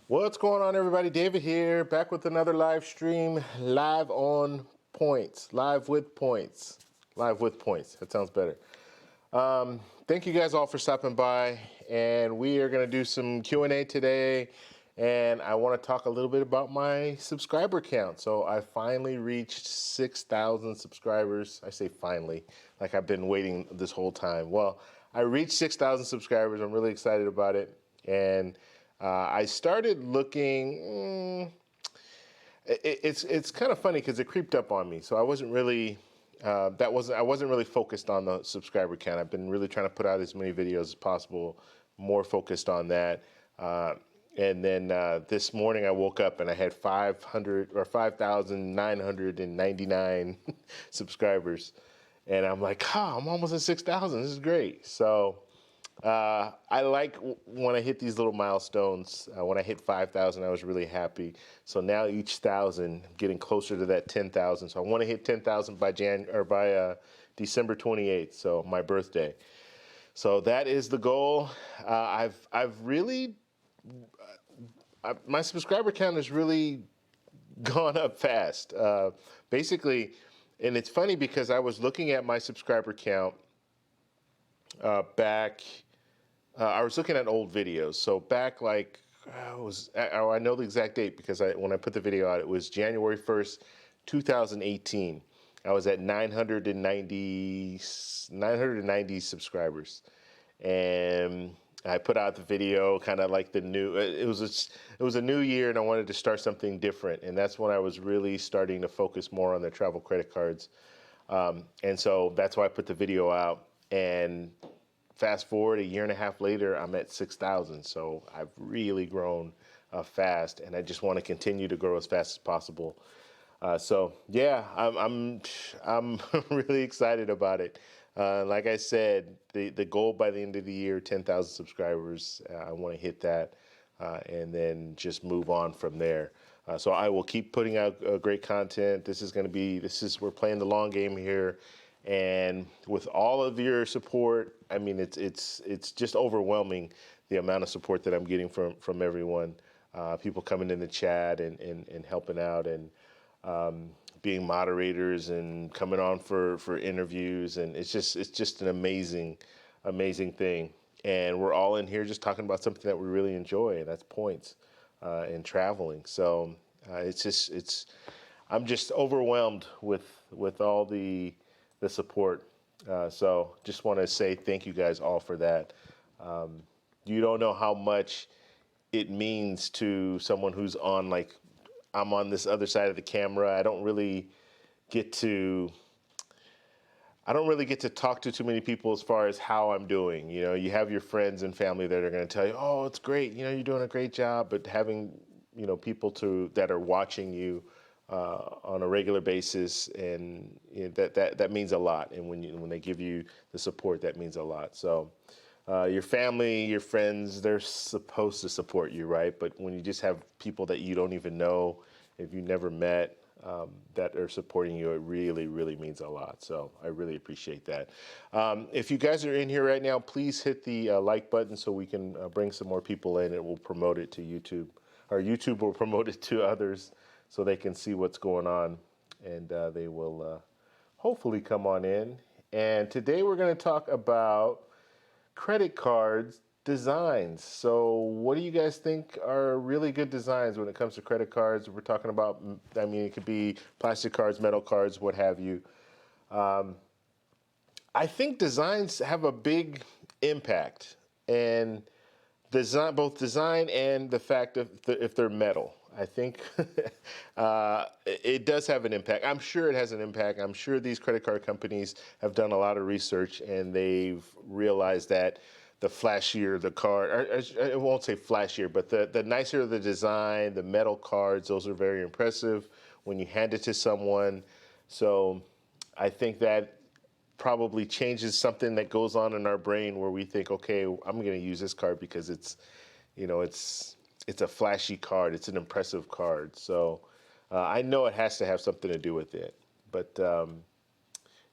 What's going on, everybody? David here, back with another live stream, live on points, live with points, live with points. That sounds better. Thank you guys all for stopping by, and we are going to do some Q&A today, and I want to talk a little bit about my subscriber count. So I finally reached 6,000 subscribers. I say finally, like I've been waiting this whole time. Well, I reached 6,000 subscribers. I'm really excited about it, and I started looking. It's kind of funny because it creeped up on me. So I wasn't really I wasn't really focused on the subscriber count. I've been really trying to put out as many videos as possible, more focused on that. And then this morning I woke up and I had 5,999 subscribers, and I'm like, I'm almost at 6,000. This is great. So. I like when I hit these little milestones. When I hit 5,000, I was really happy. So now each 1,000, getting closer to that 10,000. So I want to hit 10,000 by December 28th, so my birthday. So that is the goal. My subscriber count has really gone up fast. Basically, and it's funny because I was looking at my subscriber count back. I was looking at old videos. So back I know the exact date because when I put the video out, it was January 1st, 2018. I was at 990 subscribers. And I put out the video kind of like it was a new year, and I wanted to start something different. And that's when I was really starting to focus more on the travel credit cards. And so that's why I put the video out. And fast forward a year and a half later, I'm at 6,000. So I've really grown fast, and I just want to continue to grow as fast as possible. So yeah, I'm really excited about it. Like I said, the goal by the end of the year, 10,000 subscribers. I want to hit that, and then just move on from there. So I will keep putting out great content. We're playing the long game here. And with all of your support, I mean, it's just overwhelming, the amount of support that I'm getting from everyone. People coming in the chat and helping out, and being moderators and coming on for interviews, and it's just an amazing thing. And we're all in here just talking about something that we really enjoy, and that's points and traveling. So I'm just overwhelmed with all the support. So just want to say thank you guys all for that. You don't know how much it means to someone who's on, like, I'm on this other side of the camera. I don't really get to talk to too many people as far as how I'm doing. You know, you have your friends and family that are going to tell you, oh, it's great, you're doing a great job. But having, people that are watching you on a regular basis, and that means a lot. And when they give you the support, that means a lot. So your family, your friends, they're supposed to support you, right? But when you just have people that you don't even know, if you never met, that are supporting you, it really, really means a lot. So I really appreciate that. If you guys are in here right now, please hit the like button so we can bring some more people in, and we'll promote it to YouTube. Or YouTube will promote it to others so they can see what's going on, and they will hopefully come on in. And today we're going to talk about credit cards designs. So what do you guys think are really good designs when it comes to credit cards? We're talking about, I mean, it could be plastic cards, metal cards, what have you. I think designs have a big impact, and both design and the fact of if they're metal. I think it does have an impact. I'm sure it has an impact. I'm sure these credit card companies have done a lot of research, and they've realized that the flashier the card, or I won't say flashier, but the nicer the design, the metal cards, those are very impressive when you hand it to someone. So I think that probably changes something that goes on in our brain where we think, okay, I'm going to use this card because it's a flashy card. It's an impressive card. So I know it has to have something to do with it. But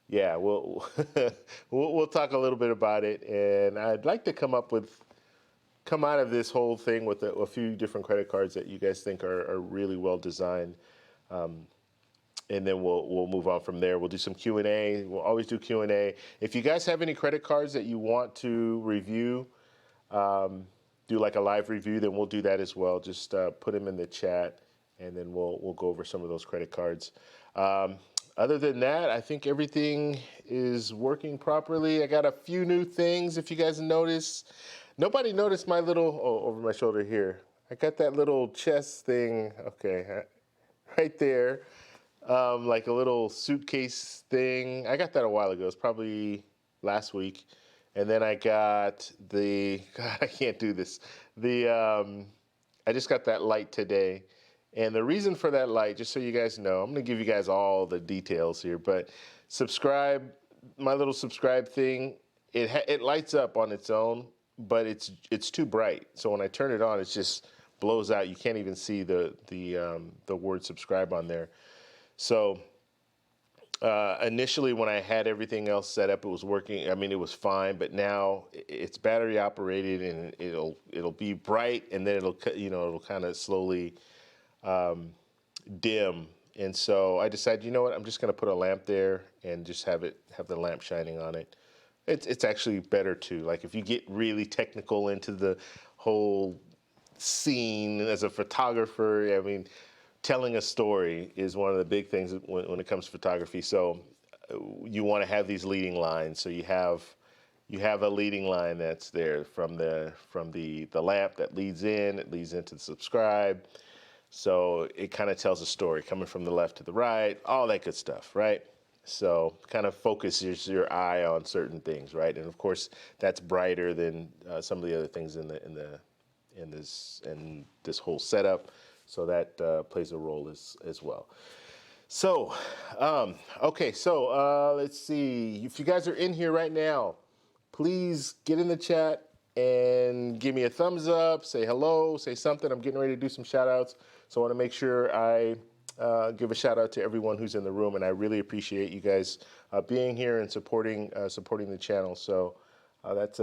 yeah, we'll we'll talk a little bit about it. And I'd like to come up with come out of this whole thing with a few different credit cards that you guys think are really well designed. And then we'll move on from there. We'll do some Q&A. We'll always do Q&A. If you guys have any credit cards that you want to review, do like a live review, then we'll do that as well. Just put them in the chat, and then we'll go over some of those credit cards. Other than that, I think everything is working properly. I got a few new things, if you guys notice. Nobody noticed my little, over my shoulder here. I got that little chest thing, okay, right there. Like a little suitcase thing. I got that a while ago. It's probably last week. And then I got God, I can't do this. I just got that light today. And the reason for that light, just so you guys know, I'm going to give you guys all the details here, but subscribe, my little subscribe thing, it lights up on its own, but it's too bright. So when I turn it on, it just blows out. You can't even see the word subscribe on there. So initially when I had everything else set up, it was working. I mean, it was fine, but now it's battery operated, and it'll be bright, and then it'll kind of slowly dim. And so I decided, you know what, I'm just going to put a lamp there and just have the lamp shining on it. It's actually better too. Like if you get really technical into the whole scene as a photographer, I mean, telling a story is one of the big things when it comes to photography. So you want to have these leading lines. So you have a leading line that's there from the lamp that leads in. It leads into the subscribe. So it kind of tells a story coming from the left to the right, all that good stuff, right? So kind of focuses your eye on certain things, right? And of course, that's brighter than some of the other things in this whole setup. So that plays a role as well. So, okay, so let's see. If you guys are in here right now, please get in the chat and give me a thumbs up, say hello, say something. I'm getting ready to do some shout outs. So I want to make sure I give a shout out to everyone who's in the room, and I really appreciate you guys being here and supporting the channel. So that's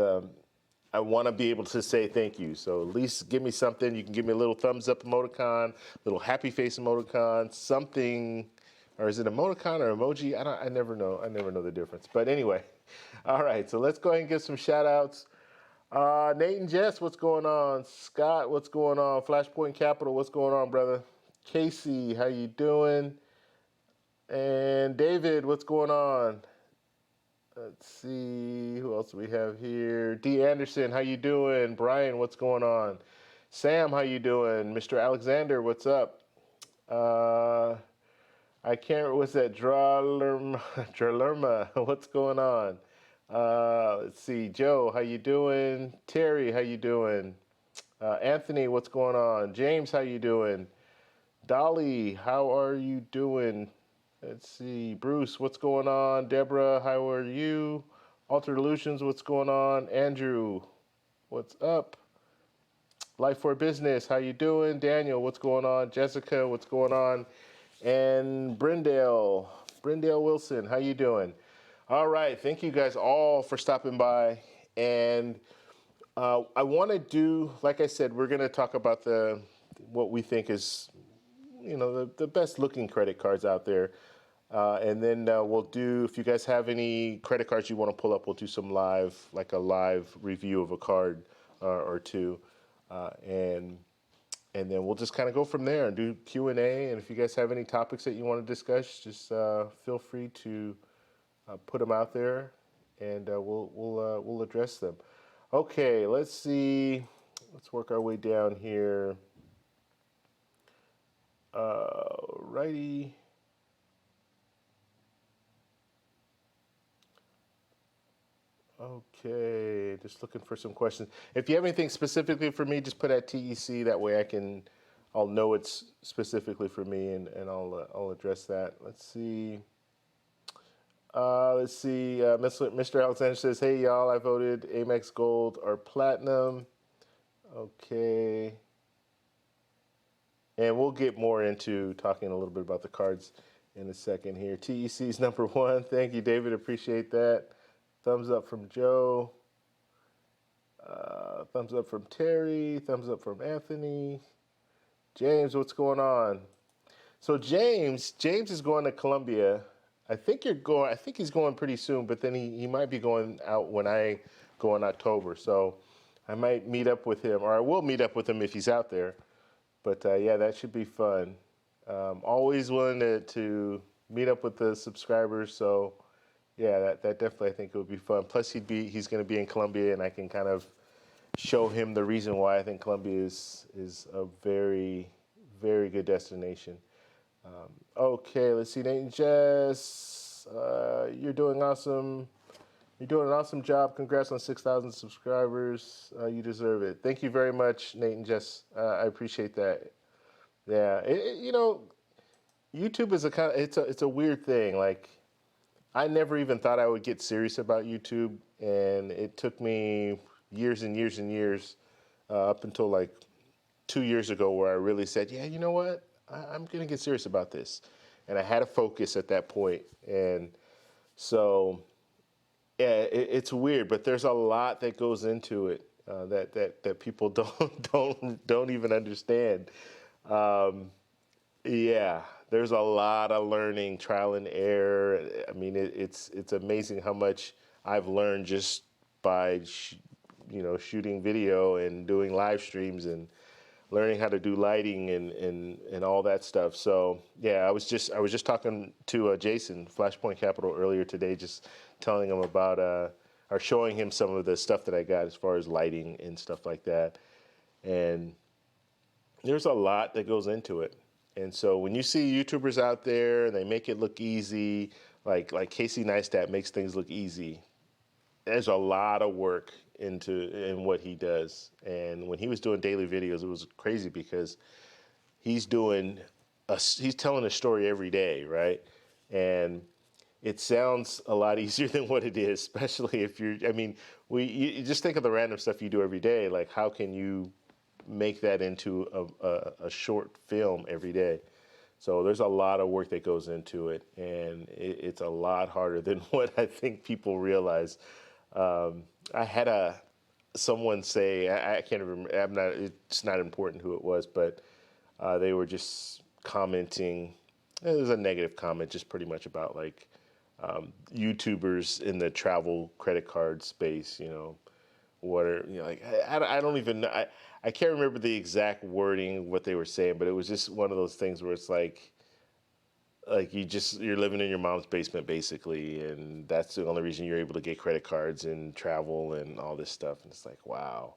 I want to be able to say thank you. So at least give me something. You can give me a little thumbs up emoticon, little happy face emoticon, something, or is it emoticon or emoji? I never know. I never know the difference. But anyway, all right. So let's go ahead and give some shout outs. Nate and Jess, what's going on? Scott, what's going on? Flashpoint Capital, what's going on, brother? Casey, how you doing? And David, what's going on? Let's see, who else do we have here? D. Anderson, how you doing? Brian, what's going on? Sam, how you doing? Mr. Alexander, what's up? I can't, what's that? Dralerma, what's going on? Let's see, Joe, how you doing? Terry, how you doing? Anthony, what's going on? James, how you doing? Dolly, how are you doing? Let's see, Bruce, what's going on? Deborah, how are you? Altered Illusions, what's going on? Andrew, what's up? Life for Business, how you doing? Daniel, what's going on? Jessica, what's going on? And Brindale Wilson, how you doing? All right, thank you guys all for stopping by. And I want to do, like I said, we're going to talk about what we think is, the best looking credit cards out there. And then we'll do, if you guys have any credit cards you want to pull up, we'll do some live review of a card or two. And then we'll just kind of go from there and do Q&A. And if you guys have any topics that you want to discuss, just feel free to put them out there, and we'll address them. Okay, let's see. Let's work our way down here. Righty. Okay, just looking for some questions. If you have anything specifically for me, just put at TEC. That way I'll know it's specifically for me, and I'll address that. Let's see. Mr. Alexander says, hey, y'all, I voted Amex Gold or Platinum. Okay. And we'll get more into talking a little bit about the cards in a second here. TEC's number one. Thank you, David. Appreciate that. Thumbs up from Joe. Thumbs up from Terry. Thumbs up from Anthony. James, what's going on? So James is going to Colombia. I think you're going. I think he's going pretty soon, but then he might be going out when I go in October. So I might meet up with him, or I will meet up with him if he's out there. But yeah, that should be fun. Always willing to meet up with the subscribers. So yeah, that definitely I think it would be fun. Plus he's going to be in Colombia, and I can kind of show him the reason why I think Colombia is a very, very good destination. Okay, let's see, Nate and Jess, you're doing awesome. You're doing an awesome job. Congrats on 6,000 subscribers. You deserve it. Thank you very much, Nate and Jess. I appreciate that. Yeah, YouTube is it's a weird thing. Like, I never even thought I would get serious about YouTube, and it took me years and years and years up until like 2 years ago where I really said, yeah, you know what? I'm going to get serious about this. And I had a focus at that point. And so, yeah, it's weird, but there's a lot that goes into it that people don't even understand. Yeah, there's a lot of learning, trial and error. I mean, it's amazing how much I've learned just by shooting video and doing live streams and learning how to do lighting and all that stuff. So yeah, I was just talking to Jason, Flashpoint Capital, earlier today, just telling him about or showing him some of the stuff that I got as far as lighting and stuff like that. And there's a lot that goes into it. And so when you see YouTubers out there and they make it look easy, like Casey Neistat makes things look easy, there's a lot of work in what he does. And when he was doing daily videos, it was crazy because he's telling a story every day, right? And it sounds a lot easier than what it is, especially if you just think of the random stuff you do every day. Like, how can you make that into a short film every day? So there's a lot of work that goes into it, and it's a lot harder than what I think people realize. I had someone say, I can't remember, it's not important who it was, but they were just commenting. It was a negative comment, just pretty much about like YouTubers in the travel credit card space. What are like I don't even know. I can't remember the exact wording what they were saying, but it was just one of those things where it's like you're living in your mom's basement basically, and that's the only reason you're able to get credit cards and travel and all this stuff. And it's like, wow.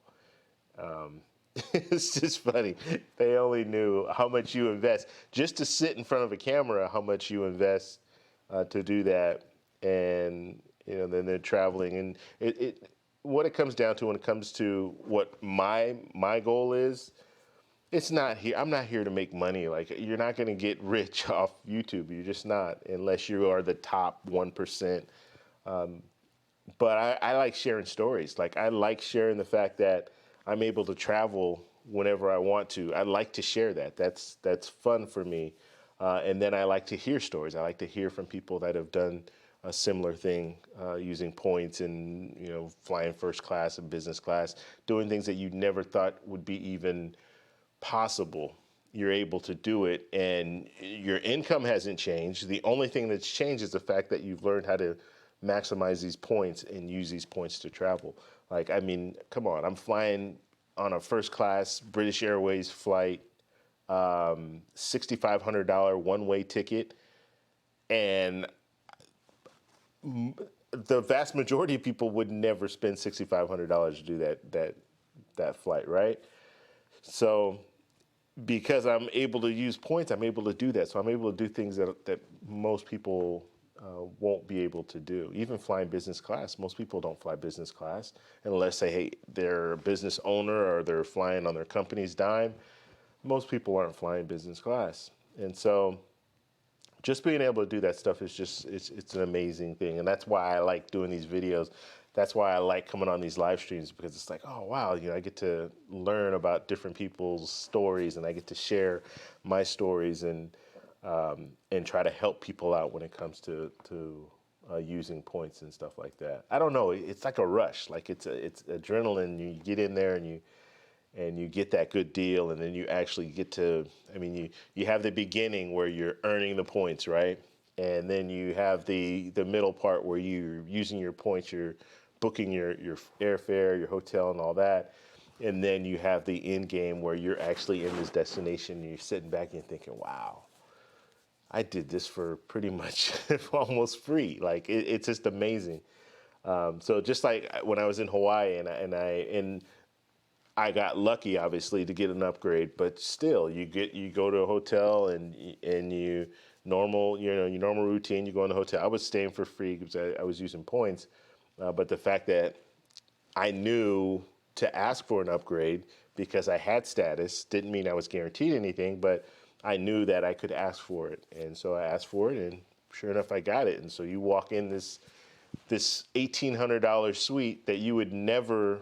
It's just funny. They only knew how much you invest just to sit in front of a camera, how much you invest to do that. And then they're traveling, and what it comes down to when it comes to what my goal is, it's not here. I'm not here to make money. Like, you're not going to get rich off YouTube. You're just not, unless you are the top 1%. But I like sharing stories. Like, I like sharing the fact that I'm able to travel whenever I want to. I like to share that. That's fun for me. And then I like to hear stories. I like to hear from people that have done a similar thing, using points and flying first class and business class, doing things that you never thought would be even possible. You're able to do it, and your income hasn't changed. The only thing that's changed is the fact that you've learned how to maximize these points and use these points to travel. Like, I mean, come on, I'm flying on a first class British Airways flight, $6,500 one-way ticket, and the vast majority of people would never spend $6,500 to do that flight, right? So because I'm able to use points, I'm able to do that. So I'm able to do things that most people won't be able to do. Even flying business class, most people don't fly business class unless they're a business owner or they're flying on their company's dime. Most people aren't flying business class. And so just being able to do that stuff is just, it's an amazing thing. And that's why I like doing these videos. That's why I like coming on these live streams, because it's like, oh, wow, I get to learn about different people's stories, and I get to share my stories and try to help people out when it comes to using points and stuff like that. I don't know. It's like a rush. Like it's adrenaline. You get in there and you get that good deal, and then you actually get to. I mean, you have the beginning where you're earning the points, right? And then you have the middle part where you're using your points. You're booking your airfare, your hotel, and all that. And then you have the end game where you're actually in this destination and you're sitting back and thinking, wow, I did this for pretty much almost free. Like it's just amazing. So just like when I was in Hawaii and I got lucky, obviously, to get an upgrade, but still, you go to a hotel and you normal, your normal routine. You go in the hotel. I was staying for free because I was using points, but the fact that I knew to ask for an upgrade because I had status didn't mean I was guaranteed anything, but I knew that I could ask for it, and so I asked for it, and sure enough, I got it. And so you walk in this $1,800 suite that you would never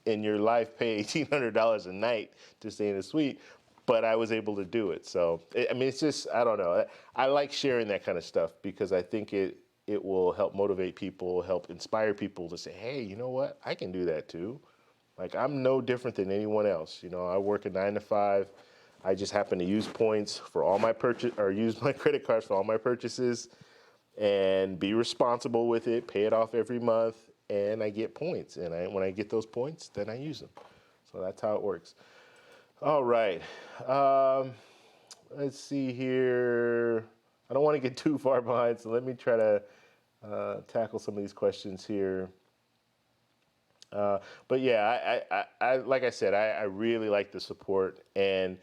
in your life pay $1,800 a night to stay in a suite, but I was able to do it. So I mean, it's just, I don't know. I like sharing that kind of stuff because I think it will help motivate people, help inspire people to say, hey, you know what? I can do that too. Like, I'm no different than anyone else. I work a 9 to 5. I just happen to use points for all my purchase, or use my credit cards for all my purchases, and be responsible with it, pay it off every month, and I get points. And when I get those points, then I use them. So that's how it works. All right. Let's see here. I don't want to get too far behind, so let me try to tackle some of these questions here. But yeah, I like I said, I really like the support, and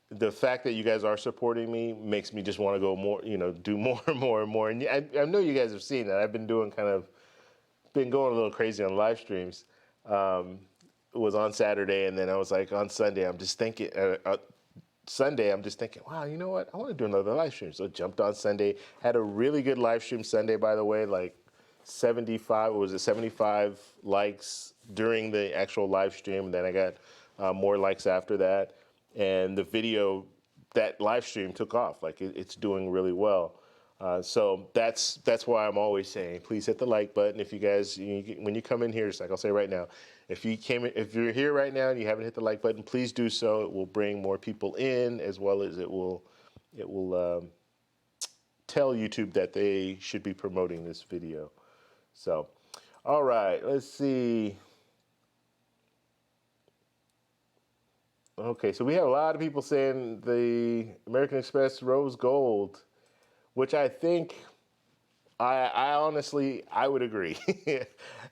the fact that you guys are supporting me makes me just want to go more, do more and more and more. And I know you guys have seen that. I've been going a little crazy on live streams. It was on Saturday, and then I was like on Sunday, I'm just thinking, wow, you know what? I want to do another live stream. So I jumped on Sunday, had a really good live stream Sunday, by the way, like 75 likes during the actual live stream. And then I got more likes after that. And the video, that live stream took off. Like it's doing really well. So that's why I'm always saying, please hit the like button. If you guys, when you come in here, just like I'll say right now, if you're here right now and you haven't hit the like button, please do so. It will bring more people in, as well as it will tell YouTube that they should be promoting this video. So, all right, let's see. Okay, so we have a lot of people saying the American Express Rose Gold, which I think, I honestly, I would agree.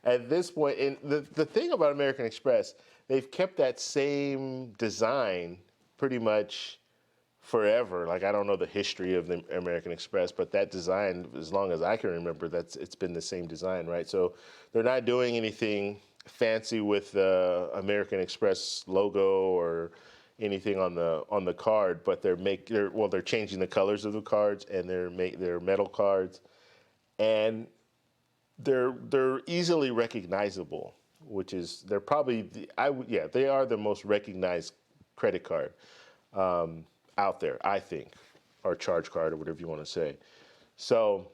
At this point, and the thing about American Express, they've kept that same design pretty much forever. Like, I don't know the history of the American Express, but that design, as long as I can remember, it's been the same design, right? So they're not doing anything fancy with the American Express logo or anything on the card, but they're changing the colors of the cards, and they're metal cards, and they're easily recognizable, which is they're probably they are the most recognized credit card out there, I think, or charge card, or whatever you want to say. So,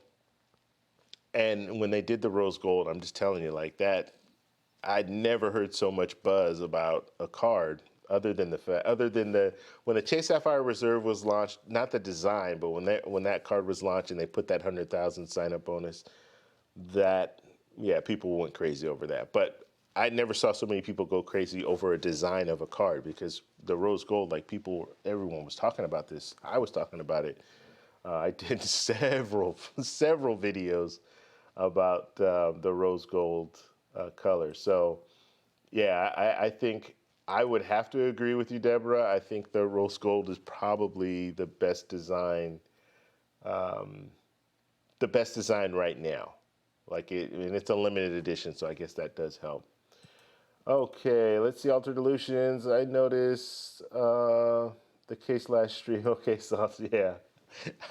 and when they did the rose gold, I'm just telling you, like that, I'd never heard so much buzz about a card when the Chase Sapphire Reserve was launched, not the design, but when that card was launched and they put that 100,000 sign up bonus, people went crazy over that. But I never saw so many people go crazy over a design of a card, because the rose gold, like everyone was talking about this. I was talking about it. I did several videos about the rose gold color. So yeah, I think I would have to agree with you, Deborah. I think the rose gold is probably the best design right now. And it's a limited edition, so I guess that does help. Okay, let's see, Altered Illusions. I noticed the case last stream. Okay, so yeah,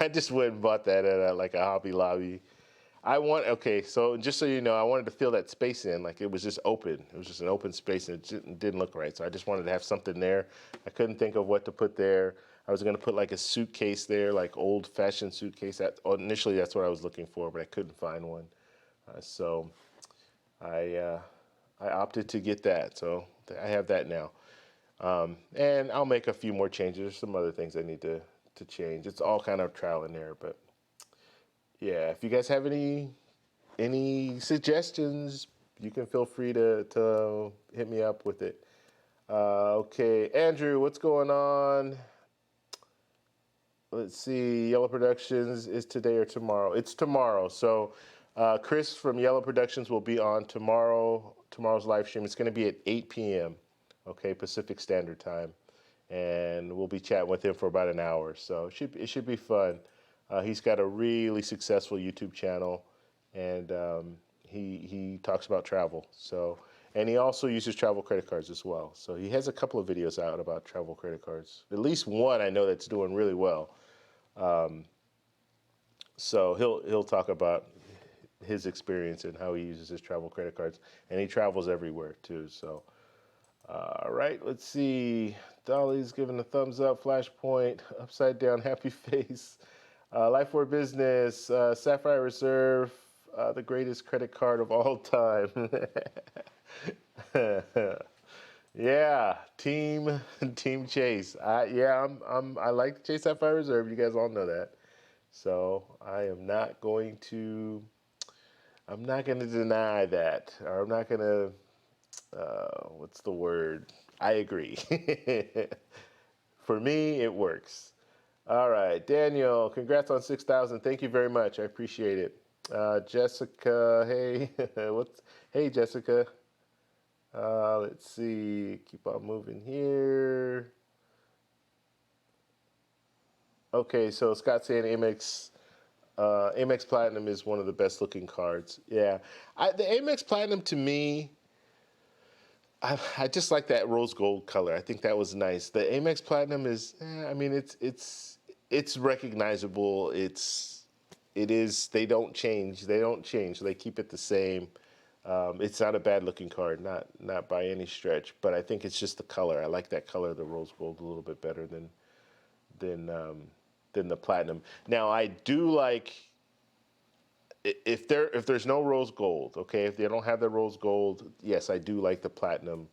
I just went and bought that at a Hobby Lobby. So just so you know, I wanted to fill that space in, like it was just open. It was just an open space, and it didn't look right. So I just wanted to have something there. I couldn't think of what to put there. I was going to put like a suitcase there, like old-fashioned suitcase. Initially, that's what I was looking for, but I couldn't find one. So I opted to get that. So I have that now. And I'll make a few more changes. There's some other things I need to change. It's all kind of trial and error, but yeah, if you guys have any suggestions, you can feel free to hit me up with it. Okay, Andrew, what's going on? Let's see, Yellow Productions is today or tomorrow? It's tomorrow. So Chris from Yellow Productions will be on tomorrow's live stream. It's going to be at 8 p.m., okay, Pacific Standard Time. And we'll be chatting with him for about an hour. So it should be fun. He's got a really successful YouTube channel, and he talks about travel. So, and he also uses travel credit cards as well. So he has a couple of videos out about travel credit cards. At least one I know that's doing really well. So he'll talk about his experience and how he uses his travel credit cards, and he travels everywhere too. So, all right, let's see. Dolly's giving a thumbs up. Flashpoint, upside down, happy face. Life for Business, Sapphire Reserve, the greatest credit card of all time. Yeah, Team Chase. I like the Chase Sapphire Reserve. You guys all know that. So I'm not gonna deny that, or I'm not gonna. What's the word? I agree. For me, it works. All right, Daniel, congrats on 6,000. Thank you very much. I appreciate it. Jessica, hey, hey, Jessica. Let's see, keep on moving here. Okay, so Scott saying Amex Platinum is one of the best looking cards. Yeah, the Amex Platinum to me, I just like that rose gold color. I think that was nice. The Amex Platinum is, I mean, it's recognizable. It is. They don't change. They don't change. They keep it the same. It's not a bad looking card, not by any stretch. But I think it's just the color. I like that color, the rose gold, a little bit better than the platinum. Now I do like if there's no rose gold, okay, if they don't have the rose gold, yes, I do like the platinum,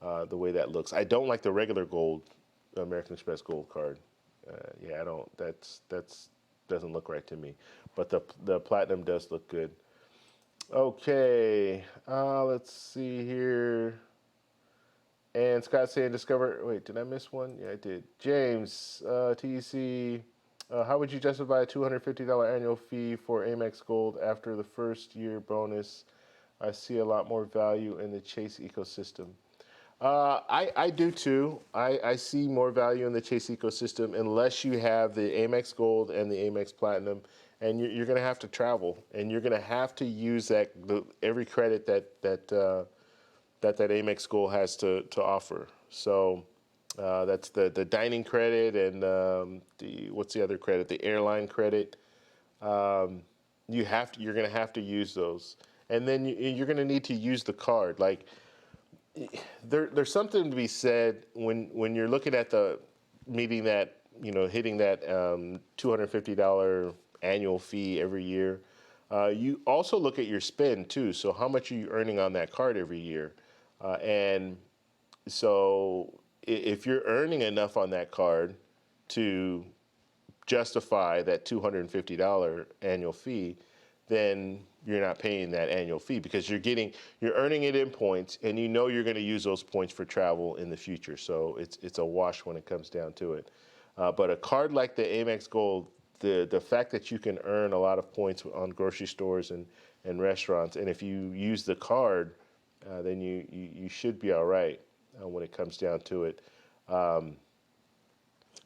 the way that looks. I don't like the regular gold, American Express gold card. Yeah, I don't. That's doesn't look right to me. But the platinum does look good. Okay, let's see here. And Scott saying discover. Wait, did I miss one? Yeah, I did. James, TEC. How would you justify a $250 annual fee for Amex Gold after the first year bonus? I see a lot more value in the Chase ecosystem. I do too. I see more value in the Chase ecosystem unless you have the Amex Gold and the Amex Platinum, and you're going to have to travel, and you're going to have to use every credit that Amex Gold has to offer. So that's the dining credit and what's the other credit? The airline credit. You're going to have to use those, and then you're going to need to use the card. Like there's something to be said when you're looking at hitting that $250 annual fee every year. You also look at your spend too. So how much are you earning on that card every year? And so if you're earning enough on that card to justify that $250 annual fee, then you're not paying that annual fee because you're earning it in points, and you know you're going to use those points for travel in the future. So it's a wash when it comes down to it. But a card like the Amex Gold, the fact that you can earn a lot of points on grocery stores and restaurants, and if you use the card, then you should be all right when it comes down to it.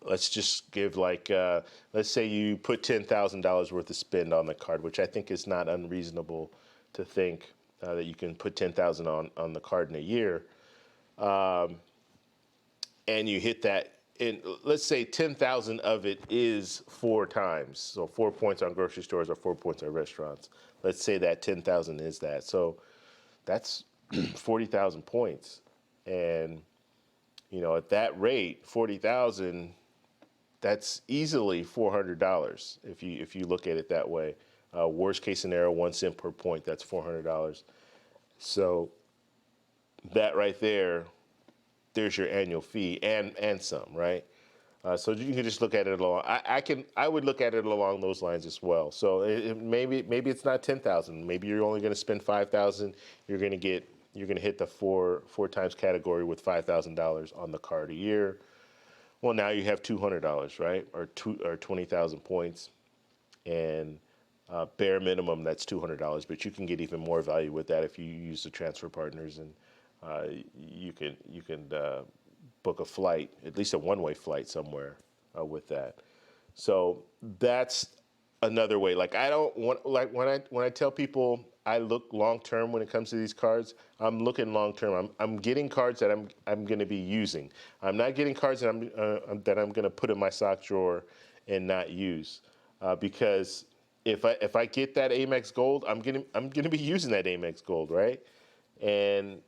Let's just give let's say you put $10,000 worth of spend on the card, which I think is not unreasonable to think that you can put $10,000 on the card in a year, and you hit that. And let's say 10,000 of it is 4 times, so 4 points on grocery stores or 4 points on restaurants. Let's say that 10,000 is that, so that's 40,000 points, and at that rate, 40,000. that's easily $400 if you look at it that way. Worst case scenario, 1 cent per point. That's $400. So that right there, there's your annual fee and some, right? So you can just look at it along. I would look at it along those lines as well. So maybe it's not 10,000. Maybe you're only going to spend 5,000. You're going to hit the four times category with $5,000 on the card a year. Well, now you have $200, right? Or 20,000 points, and bare minimum that's $200. But you can get even more value with that if you use the transfer partners, and you can book a flight, at least a one-way flight somewhere with that. So that's another way. Like I don't want like when I tell people I look long term when it comes to these cards, I'm looking long term. I'm getting cards that I'm going to be using. I'm not getting cards that I'm going to put in my sock drawer and not use, because if I get that Amex Gold, I'm gonna be using that Amex Gold, right? And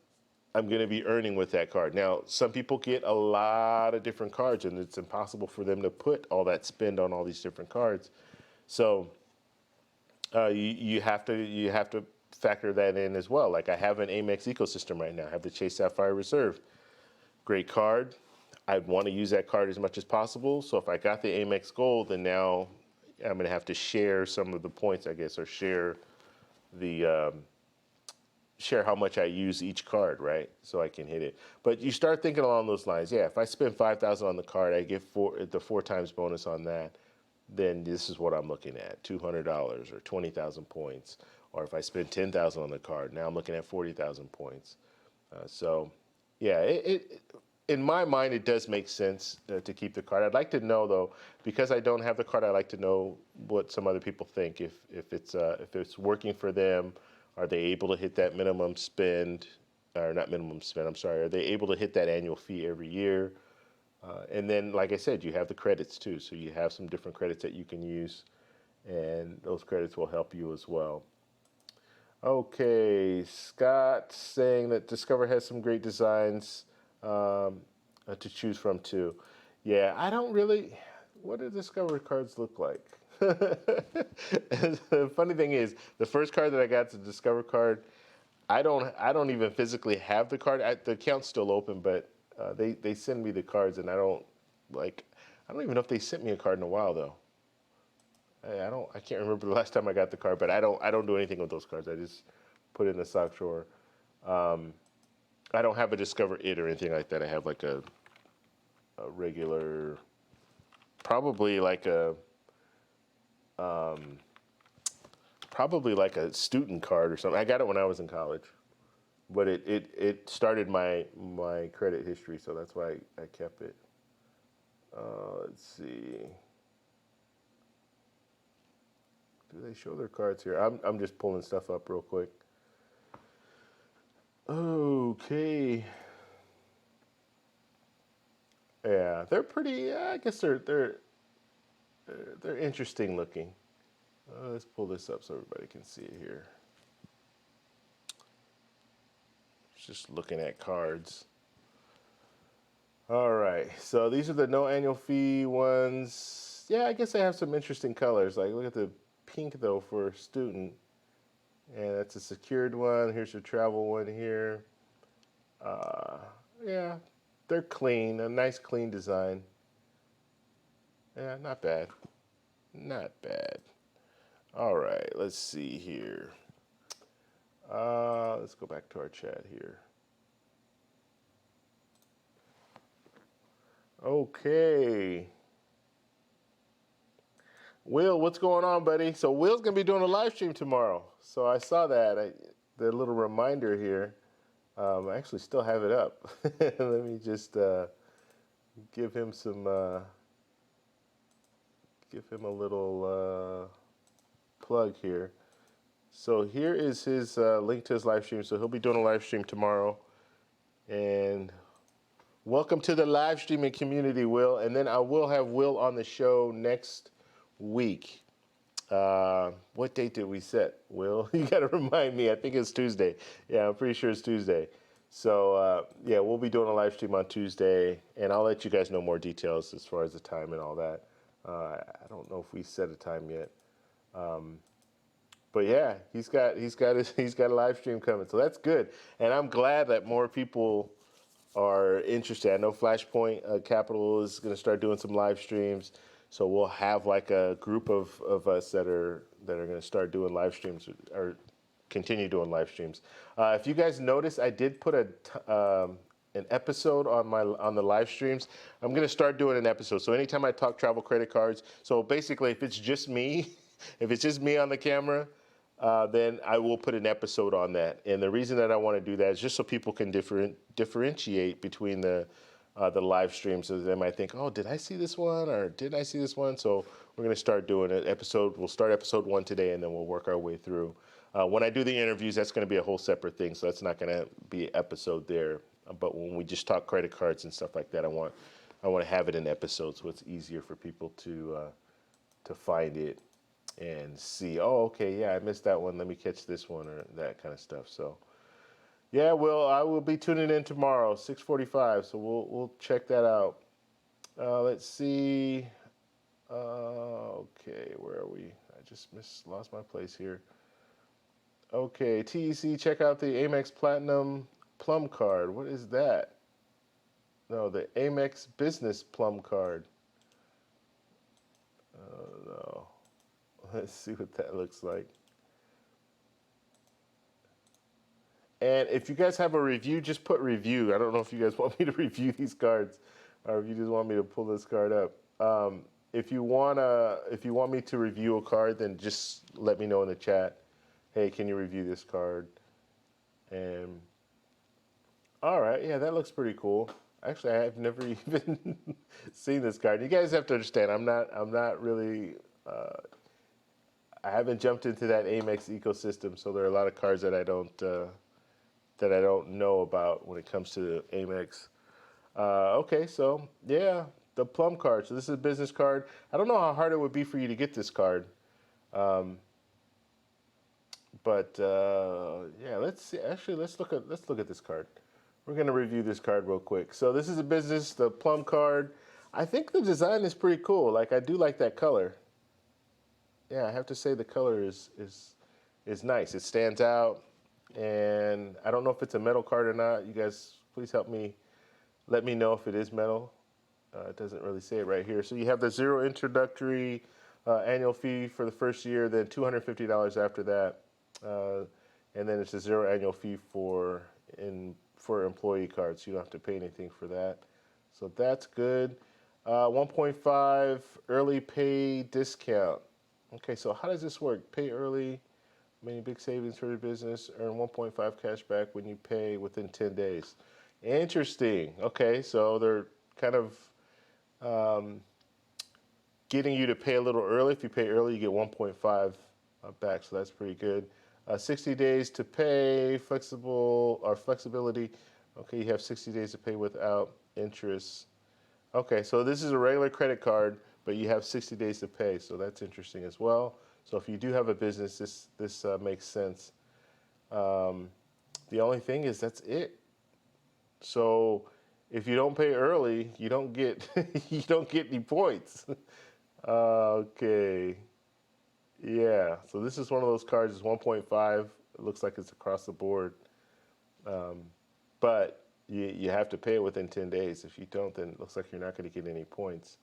I'm going to be earning with that card. Now, some people get a lot of different cards, and it's impossible for them to put all that spend on all these different cards. So you have to factor that in as well. Like I have an Amex ecosystem right now. I have the Chase Sapphire Reserve. Great card. I'd want to use that card as much as possible. So if I got the Amex Gold, then now I'm going to have to share some of the points, I guess, or share the share how much I use each card, right? So I can hit it. But you start thinking along those lines. Yeah, if I spend 5,000 on the card, I get the four times bonus on that. Then this is what I'm looking at: $200 or 20,000 points. Or if I spend 10,000 on the card, now I'm looking at 40,000 points. So, yeah, in my mind, it does make sense to keep the card. I'd like to know though, because I don't have the card, I'd like to know what some other people think. If it's working for them. Are they able to hit that minimum spend, or not minimum spend, I'm sorry, are they able to hit that annual fee every year? And then, like I said, you have the credits too. So you have some different credits that you can use, and those credits will help you as well. Okay, Scott saying that Discover has some great designs to choose from too. Yeah, I don't really, what do Discover cards look like? The funny thing is, the first card that I got, the Discover card, I don't even physically have the card. The account's still open, but they send me the cards, and I don't even know if they sent me a card in a while though. I can't remember the last time I got the card, but I don't do anything with those cards. I just put it in the sock drawer. I don't have a Discover It or anything like that. I have like a regular, probably like a probably like a student card or something. I got it when I was in college, but it started my credit history, so that's why I kept it. Let's see. Do they show their cards here? I'm just pulling stuff up real quick. Okay. Yeah, they're pretty. I guess they're interesting looking. Let's pull this up so everybody can see it here. Just looking at cards. All right, so these are the no annual fee ones. Yeah, I guess they have some interesting colors. Like, look at the pink though for student, and that's a secured one. Here's your travel one here. Yeah, they're clean. A nice clean design. Yeah, not bad. Not bad. All right, let's see here. Let's go back to our chat here. Okay. Will, what's going on, buddy? So Will's gonna be doing a live stream tomorrow. So I saw that. The little reminder here. I actually still have it up. Let me just give him some. Give him a little plug here. So here is his link to his live stream. So he'll be doing a live stream tomorrow. And welcome to the live streaming community, Will. And then I will have Will on the show next week. What date did we set, Will? You got to remind me. I think it's Tuesday. Yeah, I'm pretty sure it's Tuesday. So yeah, we'll be doing a live stream on Tuesday, and I'll let you guys know more details as far as the time and all that. I don't know if we set a time yet, but yeah, he's got a live stream coming, so that's good, and I'm glad that more people are interested. I know Flashpoint Capital is going to start doing some live streams, so we'll have like a group of us that are going to start doing live streams or continue doing live streams. If you guys notice, I did put an episode on the live streams. I'm going to start doing an episode. So anytime I talk travel credit cards, so basically if it's just me, if it's just me on the camera, then I will put an episode on that. And the reason that I want to do that is just so people can differentiate between the live streams. So they might think, oh, did I see this one or didn't I see this one? So we're going to start doing an episode. We'll start episode 1 today, and then we'll work our way through. When I do the interviews, that's going to be a whole separate thing. So that's not going to be an episode there. But when we just talk credit cards and stuff like that, I want to have it in episodes so it's easier for people to find it and see, oh, okay, yeah, I missed that one. Let me catch this one or that kind of stuff. So, yeah, well, I will be tuning in tomorrow, 6:45. So we'll check that out. Let's see. Okay, where are we? I just lost my place here. Okay, TEC, check out the Amex Platinum Plum Card. What is that? No, the Amex Business Plum Card. No. Let's see what that looks like. And if you guys have a review, just put review. I don't know if you guys want me to review these cards or if you just want me to pull this card up. If you want me to review a card, then just let me know in the chat. Hey, can you review this card? And all right, yeah, that looks pretty cool. Actually, I have never even seen this card. You guys have to understand, I'm not really, I haven't jumped into that Amex ecosystem, so there are a lot of cards that I don't know about when it comes to Amex. Okay, so yeah, the Plum card. So this is a business card. I don't know how hard it would be for you to get this card. But yeah, let's see. Actually, let's look at this card. We're gonna review this card real quick. So this is a business, the Plum card. I think the design is pretty cool. Like I do like that color. Yeah, I have to say the color is nice. It stands out, and I don't know if it's a metal card or not. You guys, please help me. Let me know if it is metal. It doesn't really say it right here. So you have the zero introductory annual fee for the first year, then $250 after that. And then it's a zero annual fee for employee cards. You don't have to pay anything for that. So that's good. 1.5 early pay discount. Okay, so how does this work? Pay early, many big savings for your business, earn 1.5 cash back when you pay within 10 days. Interesting. Okay, so they're kind of getting you to pay a little early. If you pay early, you get 1.5 back, so that's pretty good. 60 days to pay, flexibility. Okay, you have 60 days to pay without interest. Okay, so this is a regular credit card, but you have 60 days to pay, so that's interesting as well. So if you do have a business, this makes sense. The only thing is that's it. So if you don't pay early, you don't get you don't get any points. Okay. Yeah, so this is one of those cards. It's 1.5. It looks like it's across the board, but you have to pay it within 10 days. If you don't, then it looks like you're not going to get any points.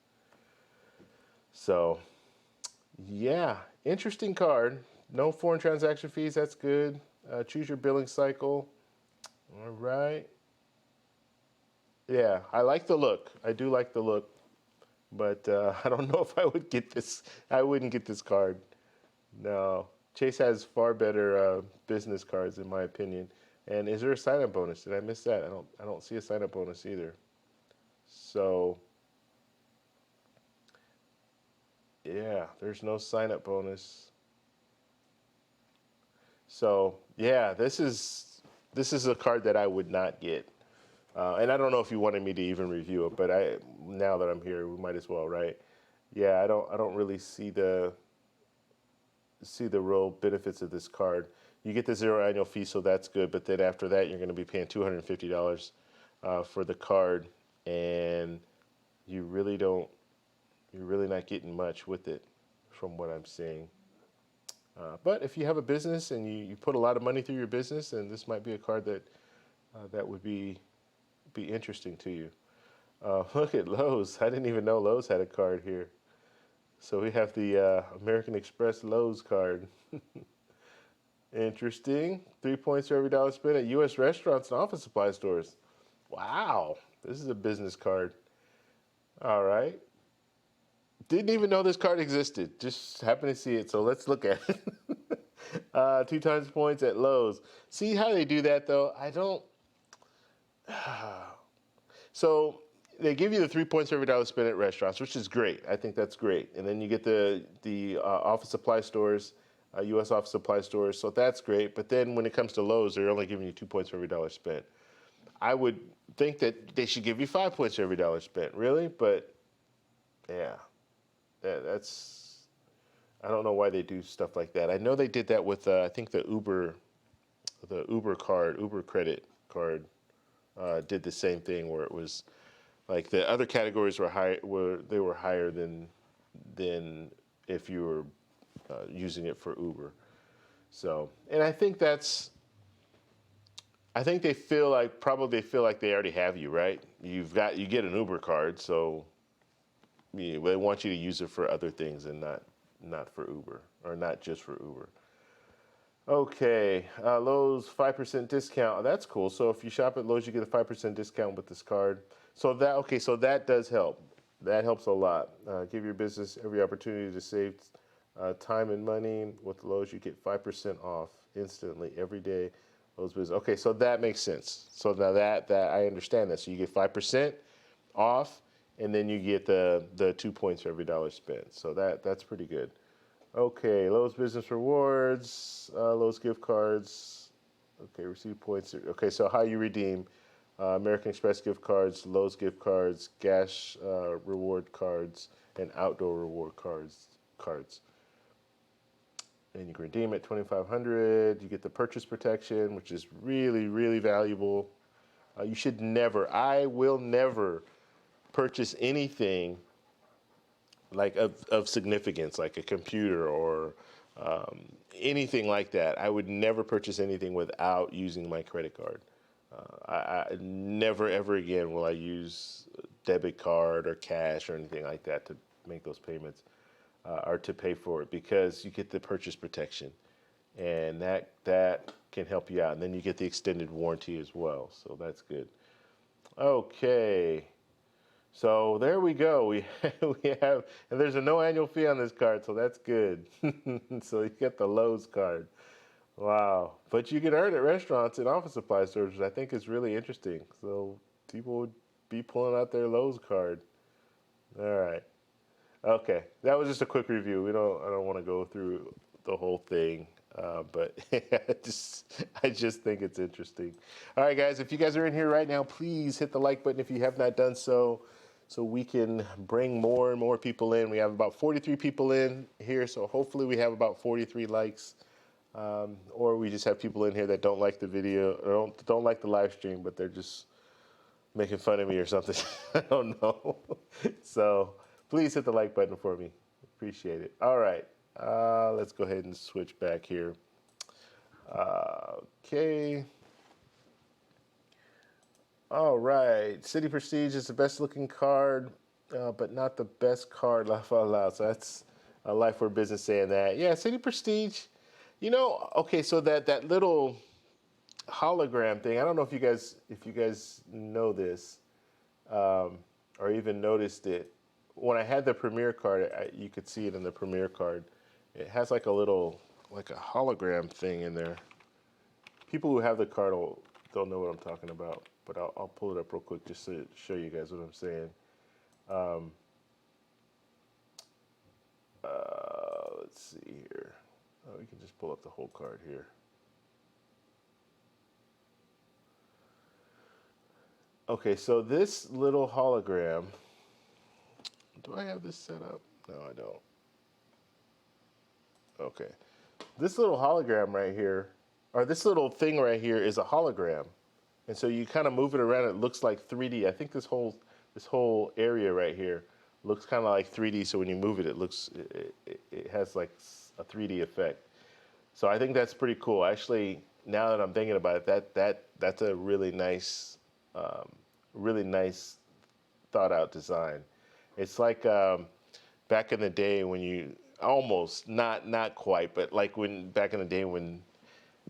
So, yeah, interesting card. No foreign transaction fees. That's good. Choose your billing cycle. All right. Yeah, I like the look. I do like the look, but I don't know if I would get this. I wouldn't get this card. No, Chase has far better business cards in my opinion. And is there a sign-up bonus? Did I miss that? I don't see a sign-up bonus either. So yeah, there's no sign-up bonus. So yeah, this is a card that I would not get. And I don't know if you wanted me to even review it, but now that I'm here, we might as well, right? Yeah, I don't really see the real benefits of this card. You get the zero annual fee, so that's good. But then after that, you're going to be paying $250 for the card, and you really don't. You're really not getting much with it, from what I'm seeing. But if you have a business and you put a lot of money through your business, then this might be a card that would be interesting to you. Look at Lowe's. I didn't even know Lowe's had a card here. So we have the American Express Lowe's card. Interesting. 3 points for every dollar spent at U.S. restaurants and office supply stores. Wow. This is a business card. All right. Didn't even know this card existed. Just happened to see it. So let's look at it. 2 times points at Lowe's. See how they do that, though? I don't. So they give you the 3 points for every dollar spent at restaurants, which is great. I think that's great. And then you get the office supply stores, U.S. office supply stores. So that's great. But then when it comes to Lowe's, they're only giving you 2 points for every dollar spent. I would think that they should give you 5 points for every dollar spent, really. But yeah, that's. I don't know why they do stuff like that. I know they did that with I think the Uber card, Uber credit card, did the same thing where it was like the other categories were higher than if you were using it for Uber. So, and I think they feel like they already have you, right? You get an Uber card, so they want you to use it for other things and not for Uber, or not just for Uber. Okay, Lowe's 5% discount. Oh, that's cool. So if you shop at Lowe's, you get a 5% discount with this card. So that does help. That helps a lot. Give your business every opportunity to save time and money. With Lowe's, you get 5% off instantly every day. Lowe's business. Okay, so that makes sense. So now that I understand that. So you get 5% off, and then you get the 2 points for every dollar spent. So that's pretty good. Okay, Lowe's Business Rewards, Lowe's gift cards. Okay, receive points. Okay, so how you redeem American Express gift cards, Lowe's gift cards, gas reward cards, and outdoor reward cards. And you can redeem at $2,500. You get the purchase protection, which is really, really valuable. I will never purchase anything like of significance, like a computer or anything like that. I would never purchase anything without using my credit card. I never ever again will I use a debit card or cash or anything like that to make those payments or to pay for it, because you get the purchase protection, and that can help you out. And then you get the extended warranty as well, so that's good. Okay. So there we go. We have, and there's no annual fee on this card, so that's good. So you get the Lowe's card. Wow. But you can earn at restaurants and office supply stores, which I think is really interesting. So people would be pulling out their Lowe's card. All right. Okay. That was just a quick review. I don't want to go through the whole thing. But I just think it's interesting. All right, guys, if you guys are in here right now, please hit the like button if you have not done so we can bring more and more people in. We have about 43 people in here, so hopefully we have about 43 likes. Or we just have people in here that don't like the video, or don't like the live stream, but they're just making fun of me or something. I don't know. So please hit the like button for me. Appreciate it. All right. Let's go ahead and switch back here. Okay. All right. Citi Prestige is the best looking card, but not the best card, laugh out loud. So that's a Life for Business saying that. Yeah, Citi Prestige. Okay, so that little hologram thing. I don't know if you guys know this, or even noticed it. When I had the Premier card, you could see it in the Premier card. It has like a hologram thing in there. People who have the card don't know what I'm talking about, but I'll pull it up real quick just to show you guys what I'm saying. Let's see here. Oh, we can just pull up the whole card here. Okay, so this little hologram. Do I have this set up? No, I don't. Okay. This little hologram right here or this little thing right here is a hologram. And so you kind of move it around, it looks like 3D. I think this whole area right here looks kind of like 3D. So when you move it, it has like a 3D effect. So I think that's pretty cool. Actually, now that I'm thinking about it, that's a um, really nice thought out design. It's like back in the day when you almost not quite, but like when back in the day when,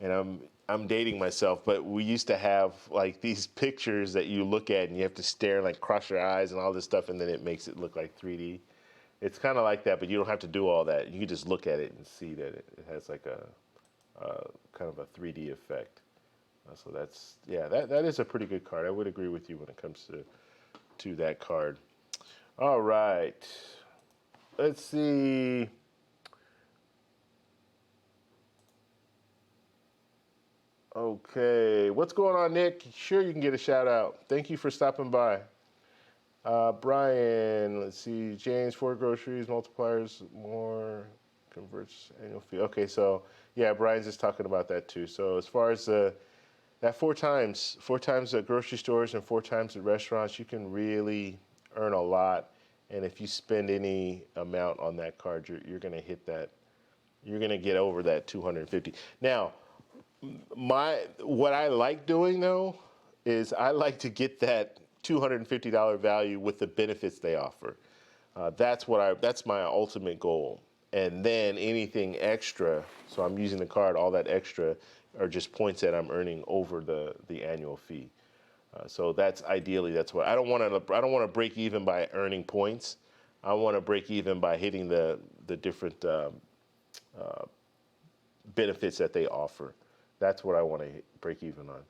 and I'm dating myself, but we used to have like these pictures that you look at and you have to stare and like cross your eyes and all this stuff, and then it makes it look like 3D. It's kind of like that, but you don't have to do all that. You can just look at it and see that it has like a kind of a 3D effect. So that's, yeah, that is a pretty good card. I would agree with you when it comes to that card. All right, let's see. Okay, what's going on, Nick? Sure, you can get a shout out. Thank you for stopping by. Brian, let's see. James, 4 groceries, multipliers, more converts annual fee. Okay, so yeah, Brian's just talking about that too. So as far as that four times at grocery stores and 4 times at restaurants, you can really earn a lot. And if you spend any amount on that card, you're going to hit that. You're going to get over that 250. Now, what I like doing though is I like to get that $250 value with the benefits they offer. That's my ultimate goal. And then anything extra, so I'm using the card, all that extra are just points that I'm earning over the annual fee. So that's what I don't want to break even by earning points. I want to break even by hitting the different benefits that they offer. That's what I want to break even on.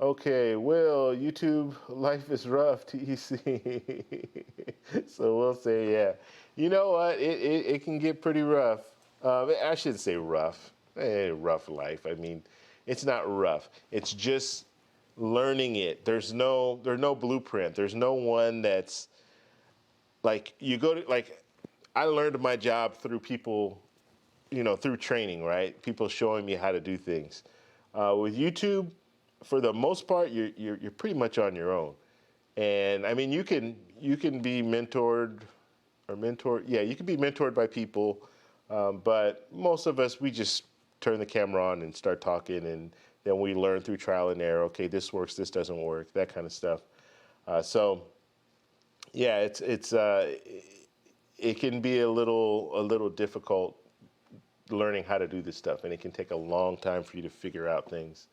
Okay, Will, YouTube life is rough, TEC. So we'll say, yeah. You know what? It can get pretty rough. I shouldn't say rough. Rough life. I mean, it's not rough. It's just learning it. There's no blueprint. There's no one that's like I learned my job through people, through training, right? People showing me how to do things. With YouTube, for the most part, you're pretty much on your own. And I mean, you can be mentored or mentored. Yeah, you can be mentored by people, but most of us, we just turn the camera on and start talking, and then we learn through trial and error. Okay, this works, this doesn't work, that kind of stuff. So yeah, it can be a little difficult learning how to do this stuff, and it can take a long time for you to figure out things.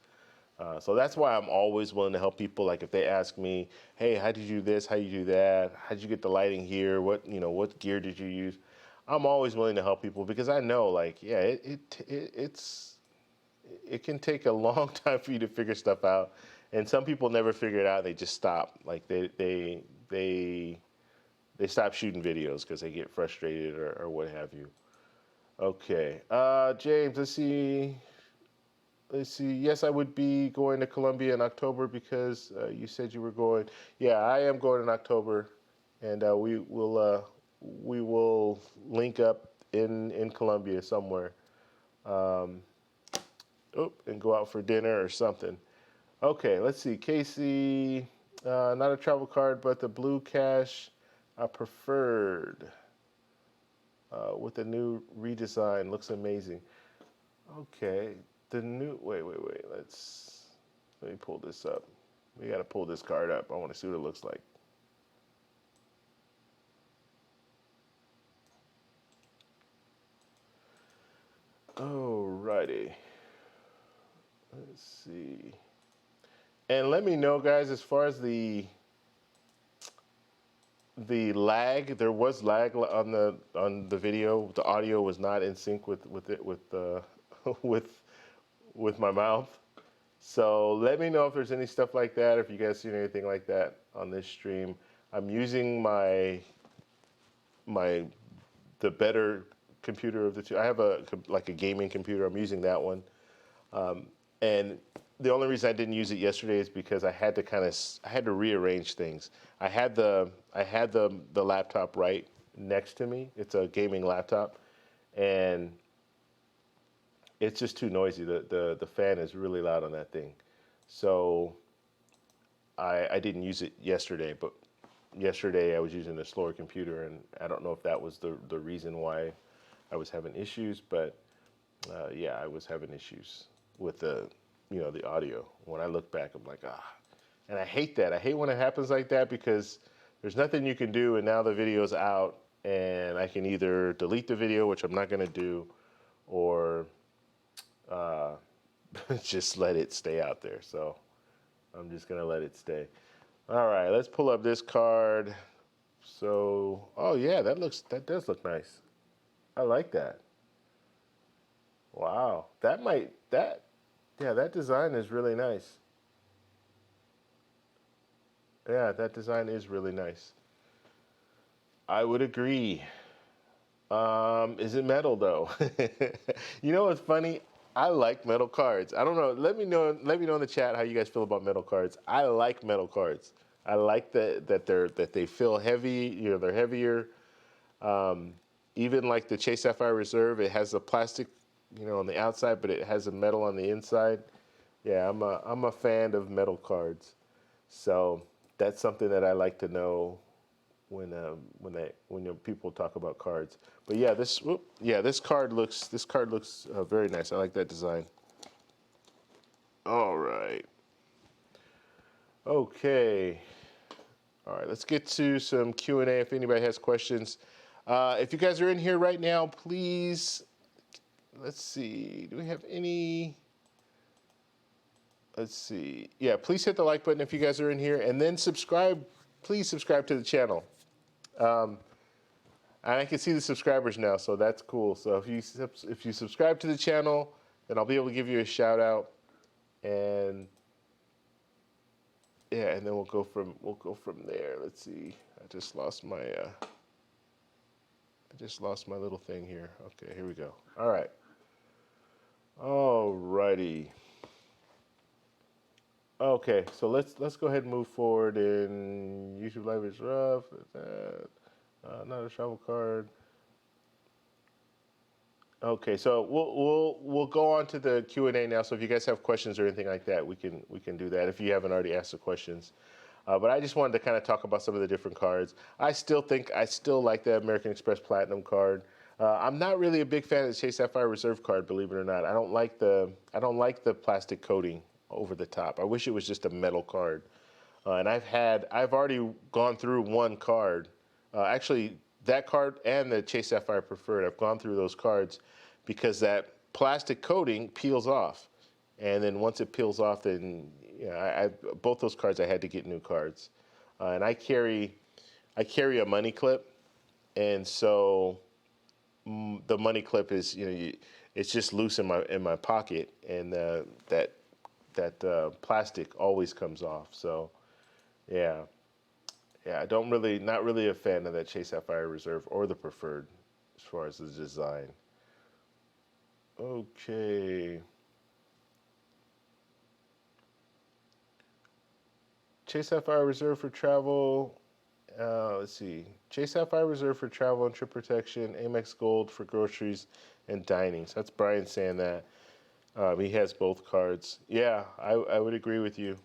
So that's why I'm always willing to help people. Like if they ask me, "Hey, how did you do this? How did you do that? How did you get the lighting here? What gear did you use?" I'm always willing to help people because I know, like, yeah, it can take a long time for you to figure stuff out, and some people never figure it out. They just stop. Like they stop shooting videos because they get frustrated or what have you. Okay, James, let's see. Yes, I would be going to Colombia in October because you said you were going. Yeah, I am going in October, and we will link up in Colombia somewhere, um, and go out for dinner or something. Okay, let's see. Casey, not a travel card, but the blue cash preferred with the new redesign looks amazing. Okay, the new, wait. Let me pull this up. We got to pull this card up. I want to see what it looks like. Alrighty. Let's see. And let me know, guys, as far as the lag, there was lag on the video. The audio was not in sync with with my mouth. So let me know if there's any stuff like that, or if you guys seen anything like that on this stream. I'm using the better computer of the two. I have like a gaming computer. I'm using that one, and the only reason I didn't use it yesterday is because I had to rearrange things. I had the laptop right next to me. It's a gaming laptop, and it's just too noisy. The fan is really loud on that thing. So I didn't use it yesterday, but yesterday I was using a slower computer, and I don't know if that was the reason why I was having issues, but yeah, I was having issues with the audio. When I look back, I'm like, ah, and I hate that. I hate when it happens like that because there's nothing you can do, and now the video's out, and I can either delete the video, which I'm not gonna do, or uh, just let it stay out there. So I'm just gonna let it stay. All right, let's pull up this card. So, oh yeah, that does look nice. I like that. Wow, yeah, that design is really nice. Yeah, that design is really nice. I would agree. Is it metal though? You know what's funny? I like metal cards. I don't know. Let me know in the chat how you guys feel about metal cards. I like metal cards. I like that they feel heavy. You know, they're heavier. Um, Even like the Chase Sapphire Reserve, it has a plastic, on the outside, but it has a metal on the inside. Yeah, I'm a fan of metal cards. So that's something that I like to know when people talk about cards. But yeah, this card looks very nice. I like that design. All right. Okay. All right. Let's get to some Q&A if anybody has questions. If you guys are in here right now, please. Let's see. Do we have any? Let's see. Yeah, please hit the like button if you guys are in here, and then subscribe. Please subscribe to the channel. Um, And I can see the subscribers now, so that's cool. So if you subscribe to the channel, then I'll be able to give you a shout out, and yeah, and then we'll go from there. Let's see. I just lost my little thing here. Okay, here we go. All right. All righty. Okay, so let's go ahead and move forward in YouTube Live is rough. Not a travel card. Okay, so we'll go on to the Q&A now. So if you guys have questions or anything like that, we can do that if you haven't already asked the questions. But I just wanted to kind of talk about some of the different cards. I still like the American Express Platinum card. I'm not really a big fan of the Chase Sapphire Reserve card, believe it or not. I don't like the plastic coating over the top. I wish it was just a metal card. And I've already gone through one card. Actually, that card and the Chase Sapphire Preferred, I've gone through those cards because that plastic coating peels off. And then once it peels off, then both those cards I had to get new cards. And I carry a money clip, and so the money clip is it's just loose in my pocket, and that plastic always comes off. So yeah. Yeah, not really a fan of that Chase Sapphire Reserve or the Preferred as far as the design. Okay. Chase Sapphire Reserve for travel. Let's see. Chase Sapphire Reserve for travel and trip protection. Amex Gold for groceries and dining. So that's Brian saying that. He has both cards. Yeah, I would agree with you.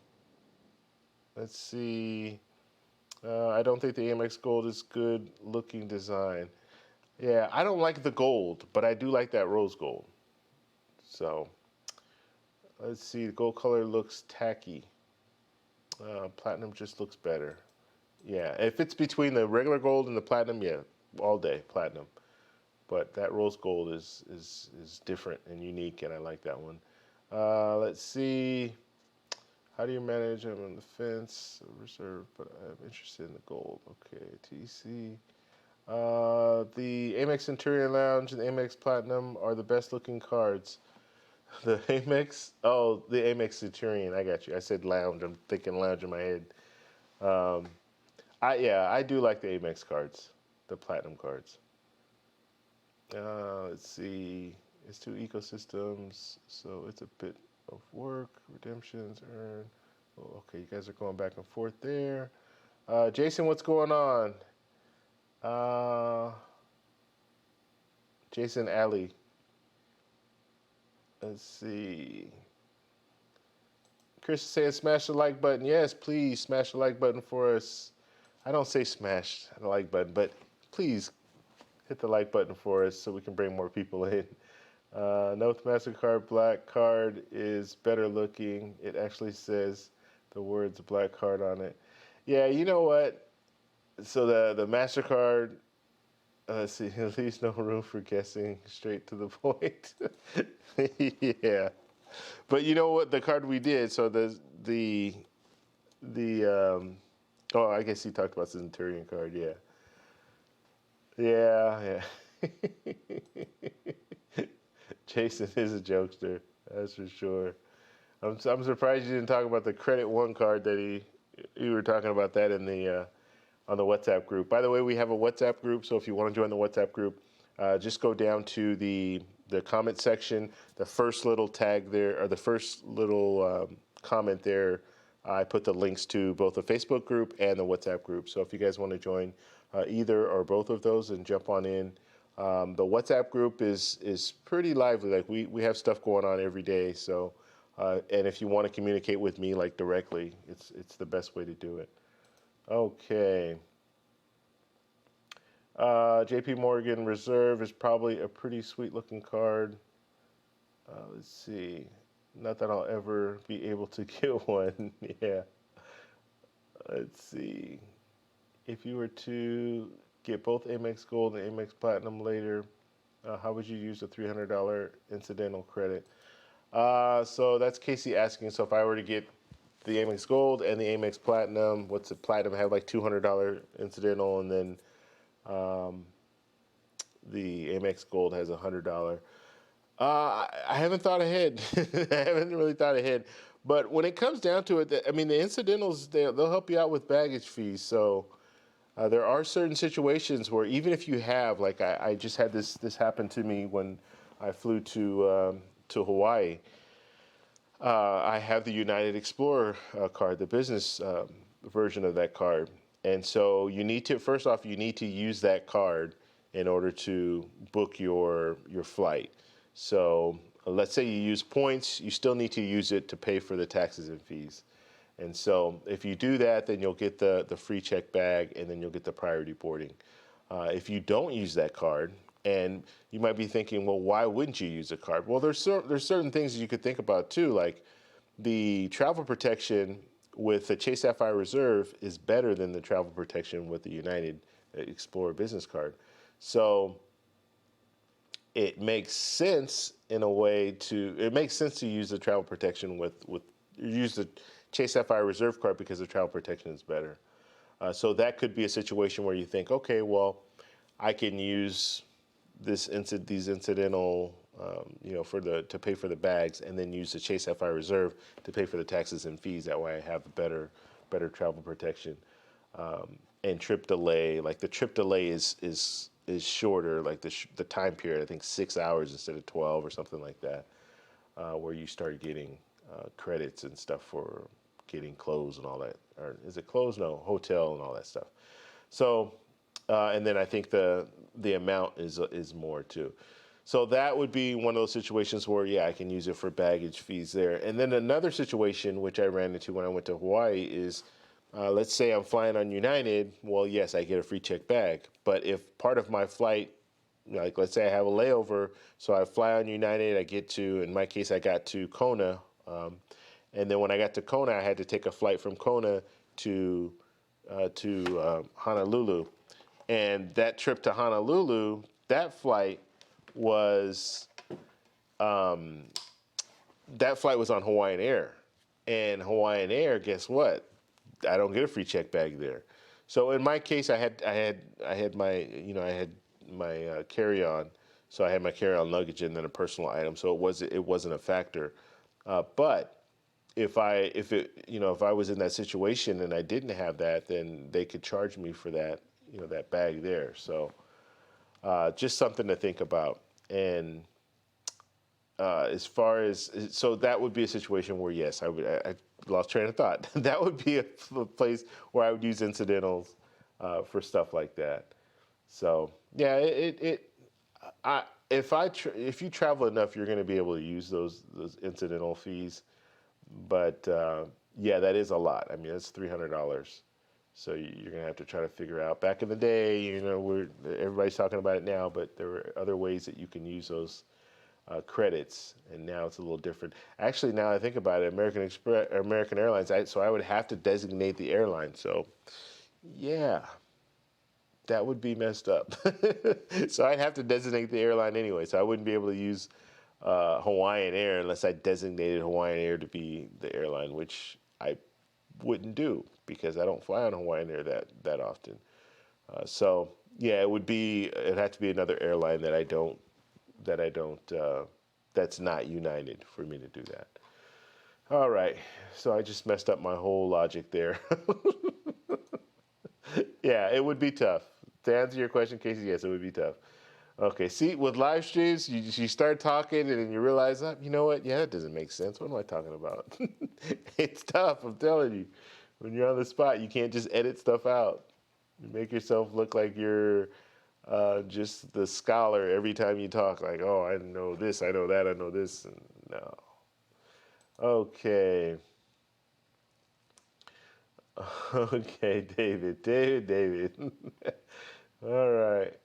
Let's see. I don't think the Amex Gold is good looking design. Yeah, I don't like the gold, but I do like that rose gold. So let's see. The gold color looks tacky. Platinum just looks better. Yeah, if it's between the regular gold and the platinum, yeah, all day platinum. But that rose gold is different and unique, and I like that one. Let's see. How do you manage them on the fence? Reserve, but I'm interested in the gold. Okay, TC. The Amex Centurion Lounge and the Amex Platinum are the best looking cards. The Amex, oh, the Amex Centurion. I got you. I said lounge. I'm thinking lounge in my head. Um, I do like the Amex cards, the Platinum cards. Let's see. It's two ecosystems, so it's a bit of work. Redemptions earn. Oh, okay, you guys are going back and forth there. Jason, what's going on? Uh, Jason Alley. Let's see. Chris is saying smash the like button. Yes, please smash the like button for us. I don't say smash the like button, but please hit the like button for us so we can bring more people in. Note MasterCard Black Card is better looking. It actually says the words Black Card on it. Yeah, you know what? So the MasterCard, let's see, it leaves no room for guessing, straight to the point. Yeah. But you know what? The card we did, so oh, I guess he talked about the Centurion card, yeah. Yeah, yeah. Jason is a jokester, that's for sure. I'm surprised you didn't talk about the Credit One card that you were talking about that in the on the WhatsApp group. By the way, we have a WhatsApp group, so if you want to join the WhatsApp group, just go down to the comment section. The first little tag there, or the first little comment there, I put the links to both the Facebook group and the WhatsApp group. So if you guys want to join either or both of those, and jump on in. The WhatsApp group is pretty lively. Like we have stuff going on every day. So and if you want to communicate with me like directly, it's the best way to do it. Okay. JP Morgan Reserve is probably a pretty sweet looking card. Let's see. Not that I'll ever be able to get one. Yeah. Let's see. If you were to get both Amex Gold and Amex Platinum later, how would you use the $300 incidental credit? So that's Casey asking. So if I were to get the Amex Gold and the Amex Platinum, what's the Platinum have like $200 incidental, and then the Amex Gold has $100. I haven't thought ahead. I haven't really thought ahead. But when it comes down to it, I mean, the incidentals, they'll help you out with baggage fees. So there are certain situations where even if you have, like I just had this happen to me when I flew to Hawaii. I have the United Explorer card, the business version of that card. And so you need to, first off, you need to use that card in order to book your flight. So let's say you use points, you still need to use it to pay for the taxes and fees. And so if you do that, then you'll get the free check bag, and then you'll get the priority boarding. If you don't use that card, and you might be thinking, well, why wouldn't you use a card? Well, there's certain things you could think about too, like the travel protection with the Chase Sapphire Reserve is better than the travel protection with the United Explorer business card. So it makes sense in a way it makes sense to use the travel protection use the Chase Sapphire Reserve card because the travel protection is better. So that could be a situation where you think, okay, well, I can use these incidental, to pay for the bags, and then use the Chase Sapphire Reserve to pay for the taxes and fees. That way I have better travel protection. And trip delay, like the trip delay is shorter, like the time period, I think 6 hours instead of 12 or something like that, where you start getting credits and stuff for getting clothes and all that. Or is it clothes? No, hotel and all that stuff. So, and then I think the amount is more too. So that would be one of those situations where, yeah, I can use it for baggage fees there. And then another situation, which I ran into when I went to Hawaii, is let's say I'm flying on United. Well, yes, I get a free check bag. But if part of my flight, like let's say I have a layover, so I fly on United, I get to, in my case, I got to Kona. And then when I got to Kona, I had to take a flight from Kona to Honolulu. And that trip to Honolulu, that flight was on Hawaiian Air. And Hawaiian Air, guess what? I don't get a free check bag there. So in my case, I had my carry-on. So I had my carry-on luggage and then a personal item. So it wasn't a factor. But if I was in that situation and I didn't have that, then they could charge me for that bag there. So just something to think about. And as far as, so that would be a situation where, yes, I lost train of thought. That would be a place where I would use incidentals for stuff like that. So yeah, if you travel enough, you're going to be able to use those incidental fees. But yeah, that is a lot. I mean, that's $300. So you're going to have to try to figure out. Back in the day, everybody's talking about it now, but there were other ways that you can use those credits, and now it's a little different. Actually, now I think about it, American Express, or American Airlines, so I would have to designate the airline. So yeah, that would be messed up. So I'd have to designate the airline anyway. So I wouldn't be able to use Hawaiian Air unless I designated Hawaiian Air to be the airline, which I wouldn't do because I don't fly on Hawaiian Air that often. So yeah, it'd have to be another airline that's not United for me to do that. All right, so I just messed up my whole logic there. Yeah, it would be tough. To answer your question, Casey, yes, it would be tough. Okay, see, with live streams, you start talking and then you realize, you know what? Yeah, that doesn't make sense. What am I talking about? It's tough, I'm telling you. When you're on the spot, you can't just edit stuff out. You make yourself look like you're just the scholar every time you talk. Like, oh, I know this, I know that, I know this. And no. Okay. Okay, David. All right.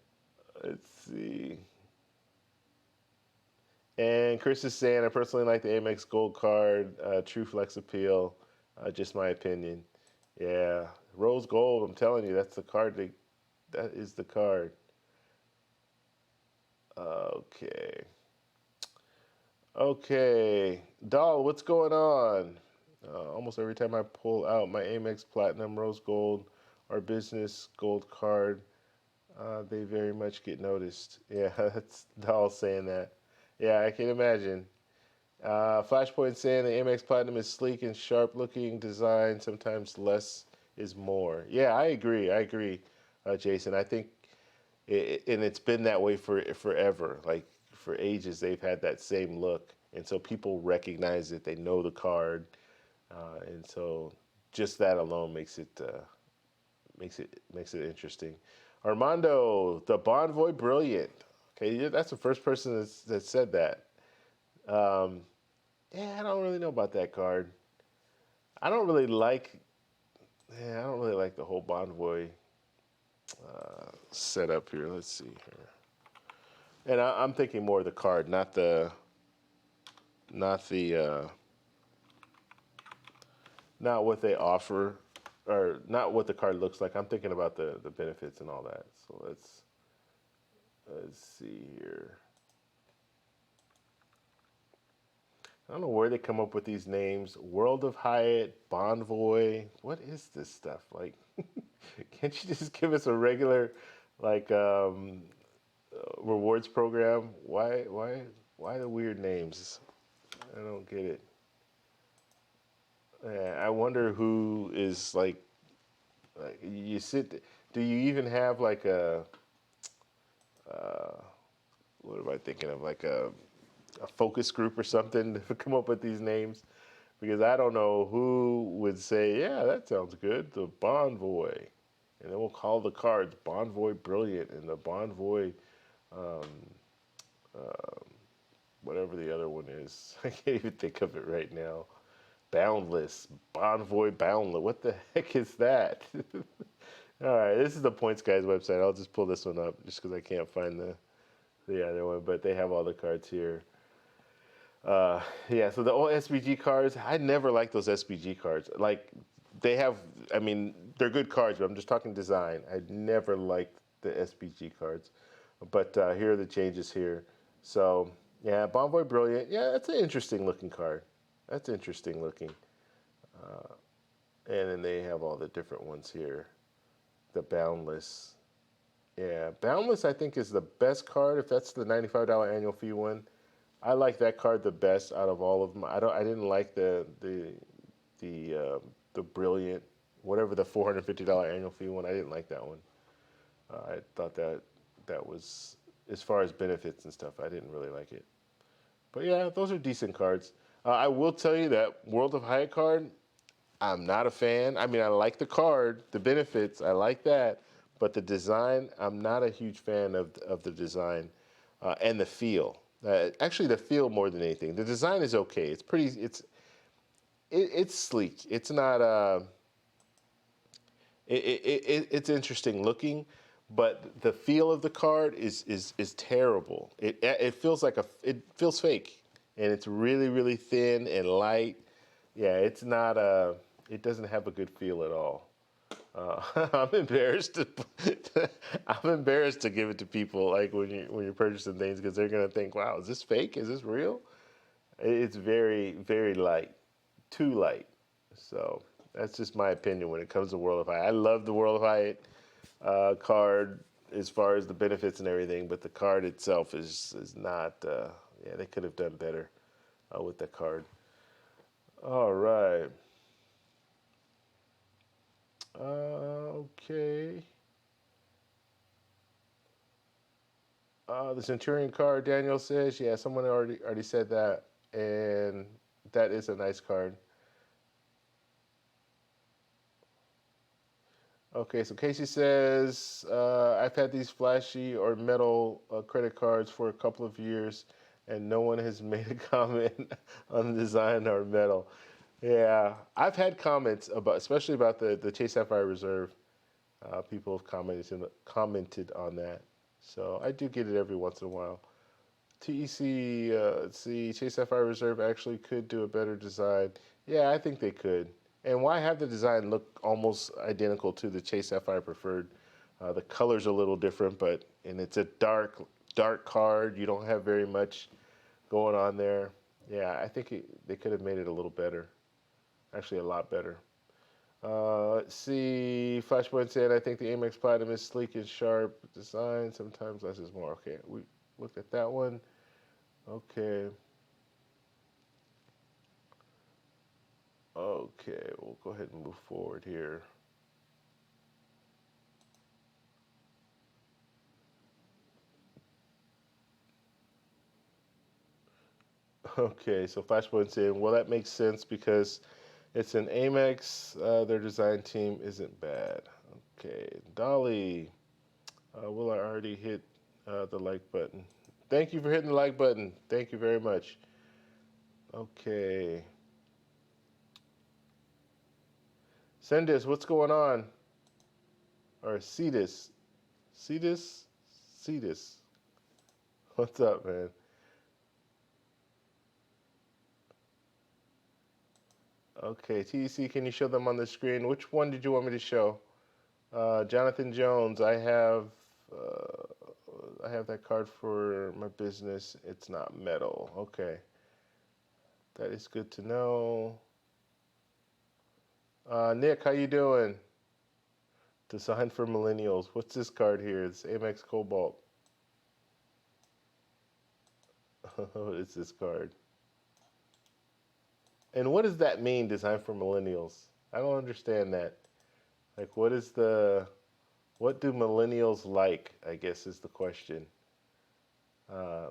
Let's see. And Chris is saying, I personally like the Amex Gold Card, true flex appeal, just my opinion. Yeah, Rose Gold, I'm telling you, that's the card. That is the card. Okay. Okay. Doll, what's going on? Almost every time I pull out my Amex Platinum, Rose Gold, or Business Gold Card, they very much get noticed. Yeah, that's Doll saying that. Yeah, I can imagine. Flashpoint saying the Amex Platinum is sleek and sharp looking design. Sometimes less is more. Yeah, I agree. Jason. I think, and it's been that way for forever. Like for ages, they've had that same look, and so people recognize it. They know the card, and so just that alone makes it interesting. Armando, the Bonvoy Brilliant. Okay, that's the first person that said that. Um, yeah, I don't really know about that card. I don't really like. Yeah, I don't really like the whole Bonvoy setup here. Let's see here. And I'm thinking more of the card, not not what they offer, or not what the card looks like. I'm thinking about the benefits and all that. So let's see here. I don't know where they come up with these names. World of Hyatt, Bonvoy. What is this stuff? Like, can't you just give us a regular, like, rewards program? Why the weird names? I don't get it. I wonder who is like you sit. Do you even have like uh, what am I thinking of? Like a focus group or something to come up with these names? Because I don't know who would say, yeah, that sounds good, the Bonvoy. And then we'll call the cards Bonvoy Brilliant and the Bonvoy, um, uh, whatever the other one is. I can't even think of it right now. Boundless, Bonvoy Boundless. What the heck is that? All right, this is the Points Guys website. I'll just pull this one up just because I can't find the other one, but they have all the cards here. Yeah, so the old SPG cards, I never liked those SPG cards. Like, they have, I mean, they're good cards, but I'm just talking design. I never liked the SPG cards. But here are the changes here. So, yeah, Bonvoy Brilliant. Yeah, that's an interesting looking card. That's interesting looking. And then they have all the different ones here. The Boundless. Yeah, Boundless I think is the best card if that's the $95 annual fee one. I like that card the best out of all of them. I didn't like the Brilliant, whatever the $450 annual fee one. I didn't like that one. I thought that was, as far as benefits and stuff, I didn't really like it. But yeah, those are decent cards. I will tell you that World of Hyatt card, I'm not a fan. I mean, I like the card, the benefits, I like that, but the design, I'm not a huge fan of the design. and the feel. Actually, the feel more than anything. The design is okay. It's pretty. It's sleek. It's not. It's interesting looking, but the feel of the card is terrible. It feels like it feels fake, and it's really thin and light. Yeah, it's not it doesn't have a good feel at all. I'm embarrassed to I'm embarrassed to give it to people like when you're purchasing things because they're gonna think, wow, is this fake? Is this real? It's very light, too light. So that's just my opinion when it comes to World of Hyatt. I love the World of Hyatt card as far as the benefits and everything, but the card itself is not. Yeah, they could have done better with the card. All right. Okay. The Centurion card, Daniel says, yeah, someone already said that, and that is a nice card. Okay, so Casey says, I've had these flashy or metal credit cards for a couple of years, and no one has made a comment on the design or metal. Yeah, I've had comments about, especially about the Chase Sapphire Reserve. People have commented on that, so I do get it every once in a while. TEC, let's see, Chase Sapphire Reserve actually could do a better design. Yeah, I think they could. And why have the design look almost identical to the Chase Sapphire Preferred? The color's a little different, and it's a dark card. You don't have very much going on there. Yeah, I think they could have made it a little better. Actually, a lot better. Let's see. Flashpoint said, I think the Amex Platinum is sleek and sharp design. Sometimes less is more. Okay, we looked at that one. Okay. Okay, we'll go ahead and move forward here. Okay, so Flashpoint saying, well, that makes sense because it's an Amex. Their design team isn't bad. Okay, Dolly. Will I already hit the like button? Thank you for hitting the like button. Thank you very much. Okay. Sendis, what's going on? Or Cetus. Cetus? Cetus. What's up, man? Okay, TEC, can you show them on the screen? Which one did you want me to show? Jonathan Jones, I have that card for my business. It's not metal. Okay, that is good to know. Nick, how you doing? Design for millennials. What's this card here? It's Amex Cobalt. What is this card? And what does that mean, design for millennials? I don't understand that. Like, what do millennials like? I guess is the question.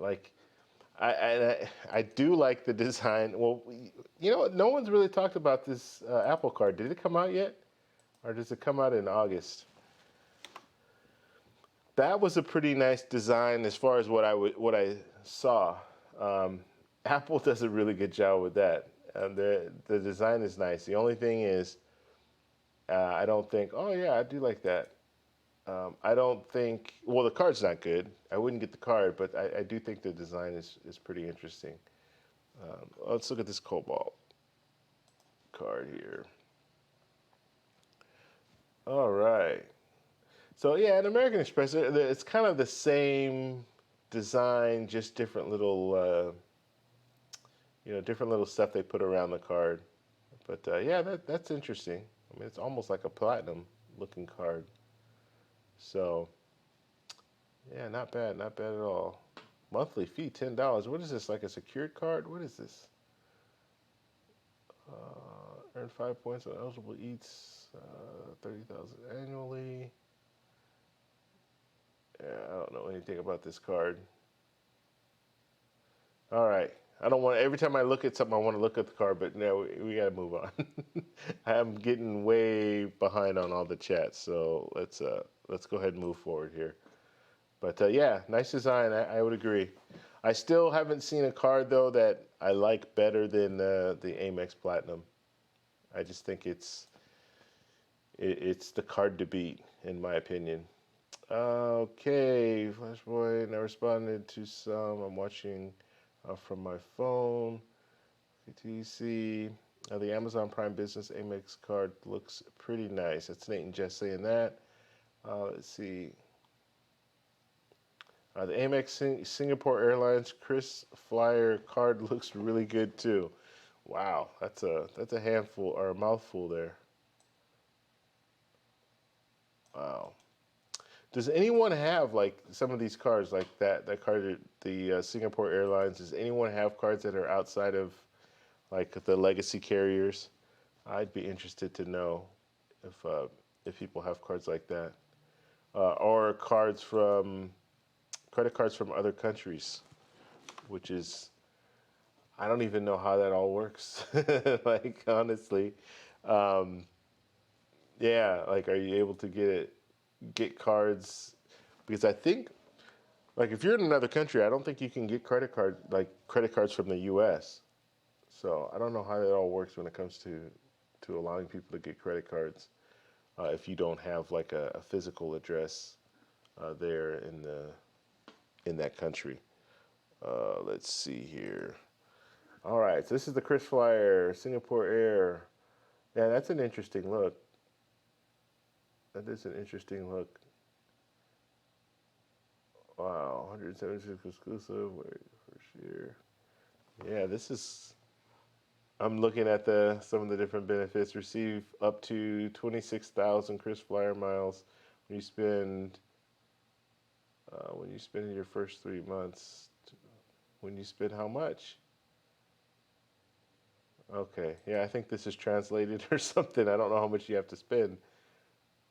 Like, I do like the design. Well, you know what? No one's really talked about this Apple card. Did it come out yet, or does it come out in August? That was a pretty nice design as far as what I saw. Um, Apple does a really good job with that. The design is nice. The only thing is, I don't think. Oh yeah, I do like that. I don't think. Well, the card's not good. I wouldn't get the card, but I do think the design is pretty interesting. Let's look at this Cobalt card here. All right. So yeah, an American Express, it's kind of the same design, just different little, different little stuff they put around the card. But yeah, that's interesting. I mean, it's almost like a platinum looking card. So yeah, not bad at all. Monthly fee $10. What is this? Like a secured card? What is this? Earn 5 points on eligible eats. 30,000 annually. Yeah, I don't know anything about this card. All right. I don't want every time I look at something, I want to look at the card, but no, we got to move on. I'm getting way behind on all the chats, so let's go ahead and move forward here. But yeah, nice design. I would agree. I still haven't seen a card though that I like better than the Amex Platinum. I just think it's the card to beat in my opinion. Okay, Flashpoint. I responded to some. I'm watching from my phone. TC. The Amazon Prime Business Amex card looks pretty nice. That's Nate and Jess saying that. Let's see. The Amex Singapore Airlines Chris Flyer card looks really good too. Wow, that's a handful or a mouthful there. Wow. Does anyone have like some of these cards like that card the Singapore Airlines? Does anyone have cards that are outside of like the legacy carriers? I'd be interested to know if people have cards like that or credit cards from other countries, which is I don't even know how that all works. Like honestly, um, yeah. Like, are you able to get cards? Because I think like if you're in another country, I don't think you can get credit cards from the U.S. So I don't know how that all works when it comes to allowing people to get credit cards if you don't have like a physical address there in that country. Let's see here. All right, so this is the Chris Flyer, Singapore Air. Yeah, that's an interesting look. That is an interesting look. Wow, 176 exclusive. Wait, first year. Yeah, this is. I'm looking at the some of the different benefits. Receive up to 26,000 Chris Flyer miles when you spend in your first 3 months. When you spend how much? Okay, yeah, I think this is translated or something. I don't know how much you have to spend.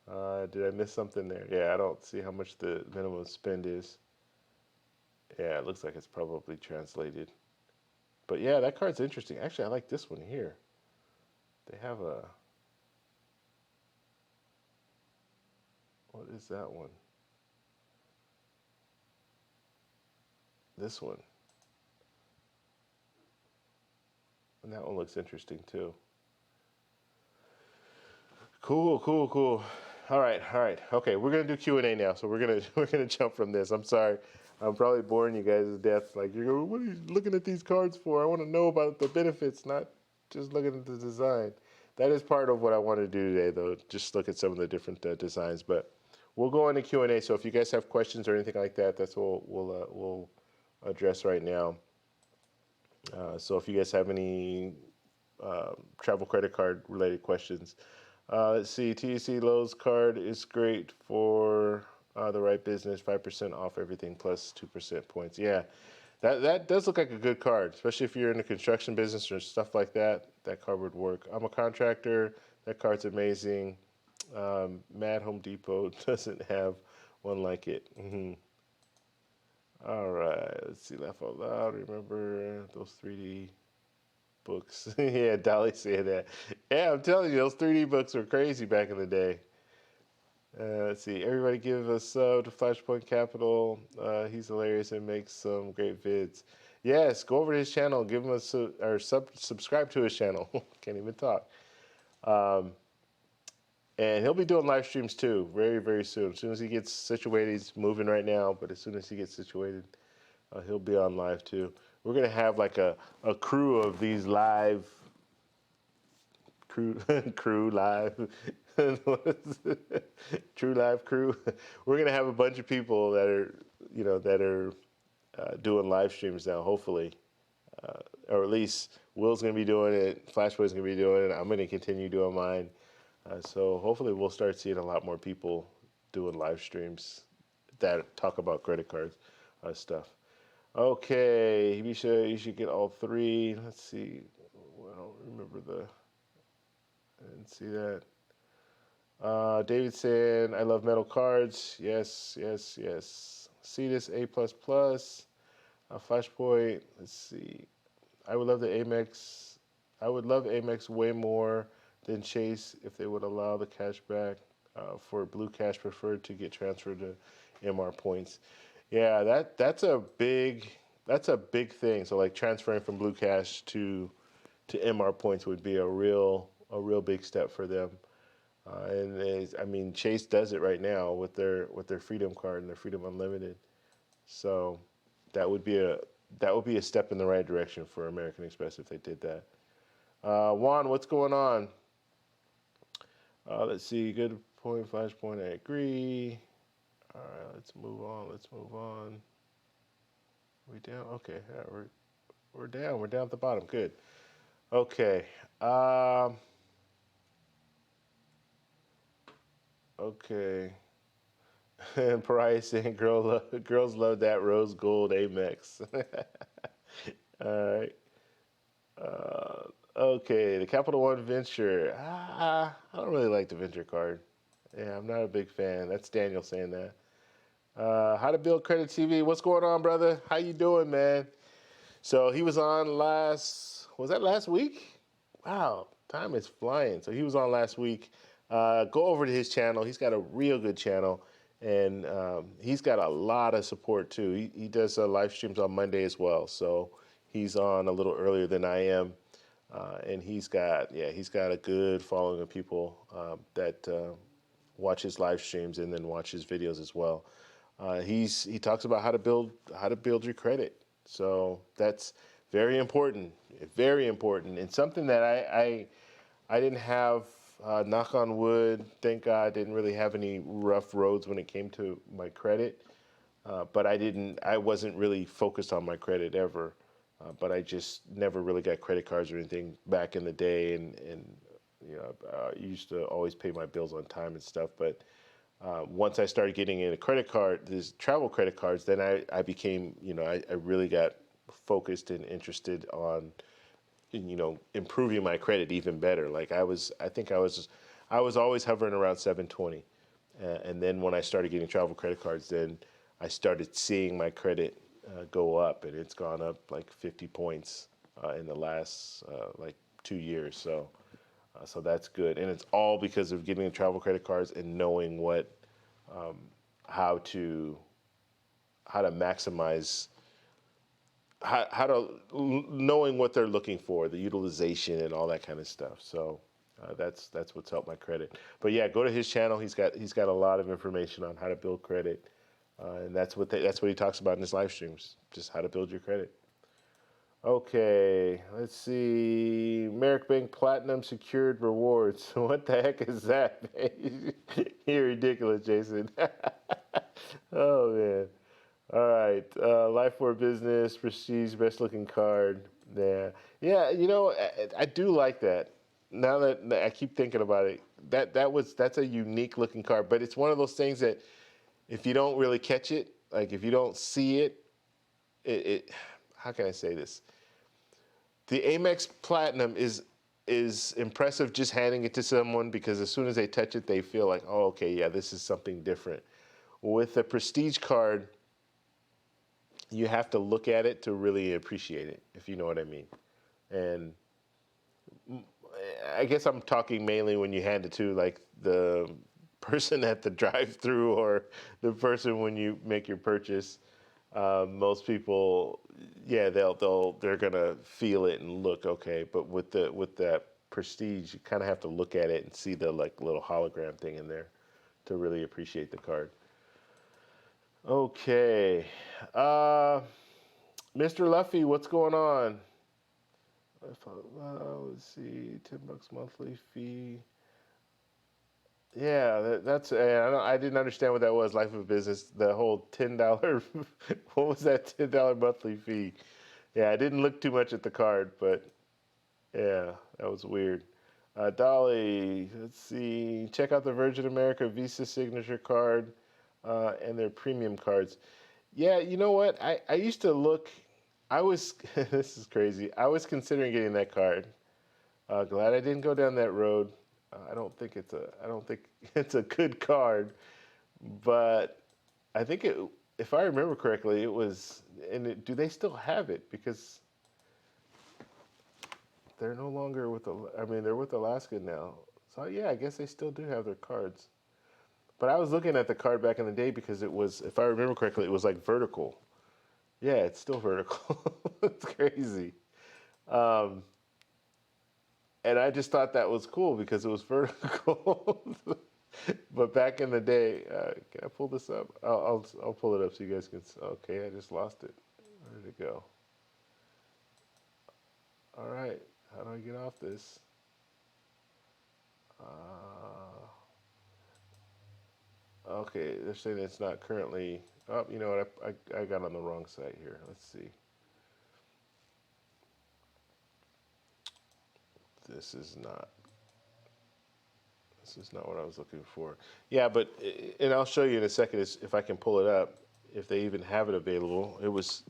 Did I miss something there? Yeah, I don't see how much the minimum spend is. Yeah, it looks like it's probably translated. But yeah, that card's interesting. Actually, I like this one here. They have what is that one? This one. And that one looks interesting too. Cool, cool, cool. All right, all right. Okay, we're gonna do Q&A now. So we're gonna jump from this. I'm sorry, I'm probably boring you guys to death. Like you're going, what are you looking at these cards for? I want to know about the benefits, not just looking at the design. That is part of what I want to do today, though. Just look at some of the different designs. But we'll go into Q&A. So if you guys have questions or anything like that, that's what we'll address right now. So if you guys have any travel credit card related questions. Let's see, TEC Lowe's card is great for the right business, 5% off everything plus 2% points. Yeah, that does look like a good card, especially if you're in the construction business or stuff like that. That card would work. I'm a contractor. That card's amazing. Mad Home Depot doesn't have one like it. All right, let's see. Laugh out loud. Remember those 3D books? Yeah, Dolly said that. Yeah, I'm telling you, those 3D books were crazy back in the day. Let's see. Everybody give a sub to Flashpoint Capital. He's hilarious and makes some great vids. Yes, go over to his channel. Give him or subscribe to his channel. Can't even talk. Um, and he'll be doing live streams too, very, very soon. As soon as he gets situated, he's moving right now, but as soon as he gets situated, he'll be on live too. We're gonna have like a crew of these live crew crew live true live crew. We're gonna have a bunch of people that are doing live streams now. Hopefully, or at least Will's gonna be doing it. Flashboy's gonna be doing it. I'm gonna continue doing mine. So hopefully we'll start seeing a lot more people doing live streams that talk about credit cards stuff. Okay, you should get all three. Let's see. Well, I don't remember I didn't see that. David saying, I love metal cards. Yes, yes, yes. Cetus A++. Flashpoint. Let's see. I would love the Amex. I would love Amex way more than Chase if they would allow the cash back. for Blue Cash Preferred to get transferred to MR points. Yeah, that's a big thing. So like transferring from Blue Cash to MR points would be a real big step for them. I mean, Chase does it right now with their Freedom card and their Freedom Unlimited. So that would be a that would be a step in the right direction for American Express if they did that. Juan, what's going on? Let's see. Good point, flashpoint. I agree. All right, let's move on. Let's move on. We down? Okay, yeah, we're down. We're down at the bottom. Good. Okay. Um, okay. And Pariah saying, girls love that rose gold Amex. All right. Okay, the Capital One Venture. I don't really like the Venture card. Yeah, I'm not a big fan. That's Daniel saying that. How to Build Credit TV. What's going on, brother? How you doing, man? So he was on was that last week? Wow, time is flying. So he was on last week. Go over to his channel. He's got a real good channel, and he's got a lot of support too. He does live streams on Monday as well. So he's on a little earlier than I am, and he's got a good following of people that watch his live streams and then watch his videos as well. He talks about how to build your credit. So that's very important, and something that I didn't have. Knock on wood, thank God, didn't really have any rough roads when it came to my credit. But I wasn't really focused on my credit ever. But I just never really got credit cards or anything back in the day, and I used to always pay my bills on time and stuff. But once I started getting into these travel credit cards, then I became, I really got focused and interested on, improving my credit even better. Like I was always hovering around 720. And then when I started getting travel credit cards, then I started seeing my credit go up, and it's gone up like 50 points in the last like 2 years. So that's good, and it's all because of getting the travel credit cards and knowing how to maximize knowing what they're looking for, the utilization and all that kind of stuff. So that's what's helped my credit. But yeah, go to his channel. He's got a lot of information on how to build credit, and that's what he talks about in his live streams, just how to build your credit. Okay, let's see. Merrick Bank Platinum Secured Rewards. What the heck is that, man? You're ridiculous, Jason. Oh, man. All right. Life for Business, Prestige, Best Looking Card. Yeah. Yeah, I do like that. Now that I keep thinking about it, that's a unique looking card, but it's one of those things that if you don't really catch it, like if you don't see it, it how can I say this? The Amex Platinum is impressive just handing it to someone, because as soon as they touch it, they feel like, oh, okay, yeah, this is something different. With the Prestige card, you have to look at it to really appreciate it, if you know what I mean. And I guess I'm talking mainly when you hand it to like the person at the drive-through or the person when you make your purchase. Most people, yeah, they're gonna feel it and look okay. But with that Prestige, you kind of have to look at it and see the like little hologram thing in there to really appreciate the card. Okay, uh, Mr. Luffy, what's going on? Let's see, $10 monthly fee. Yeah, I didn't understand what that was. Life of Business, the whole $10. What was that $10 monthly fee? Yeah, I didn't look too much at the card, but yeah, that was weird. Dolly, let's see. Check out the Virgin America Visa Signature card and their premium cards. Yeah, you know what? I used to look. I was. This is crazy. I was considering getting that card. Glad I didn't go down that road. I don't think it's a good card, but I think if I remember correctly, it was. And do they still have it? Because they're no longer with. I mean, they're with Alaska now. So yeah, I guess they still do have their cards. But I was looking at the card back in the day because it was, if I remember correctly, it was like vertical. Yeah, it's still vertical. It's crazy. Um, and I just thought that was cool because it was vertical. But back in the day, can I pull this up? I'll pull it up so you guys can. Okay, I just lost it. Where did it go? All right, how do I get off this? Okay, they're saying it's not currently. Oh, you know what? I got on the wrong site here. Let's see. This is not. This is not what I was looking for. Yeah, but and I'll show you in a second if I can pull it up. If they even have it available, it was.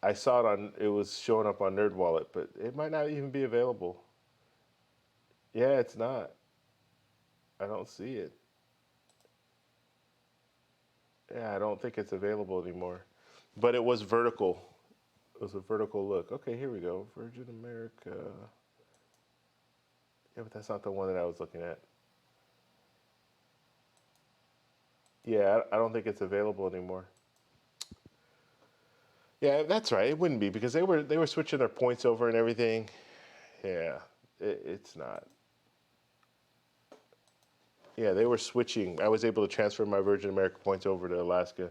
I saw it on. It was showing up on NerdWallet, but it might not even be available. Yeah, it's not. I don't see it. Yeah, I don't think it's available anymore. But it was vertical. It was a vertical look. Okay, here we go. Virgin America. Yeah, but that's not the one that I was looking at. Yeah, I don't think it's available anymore. Yeah, that's right. It wouldn't be because they were switching their points over and everything. Yeah, it's not. Yeah, they were switching. I was able to transfer my Virgin America points over to Alaska,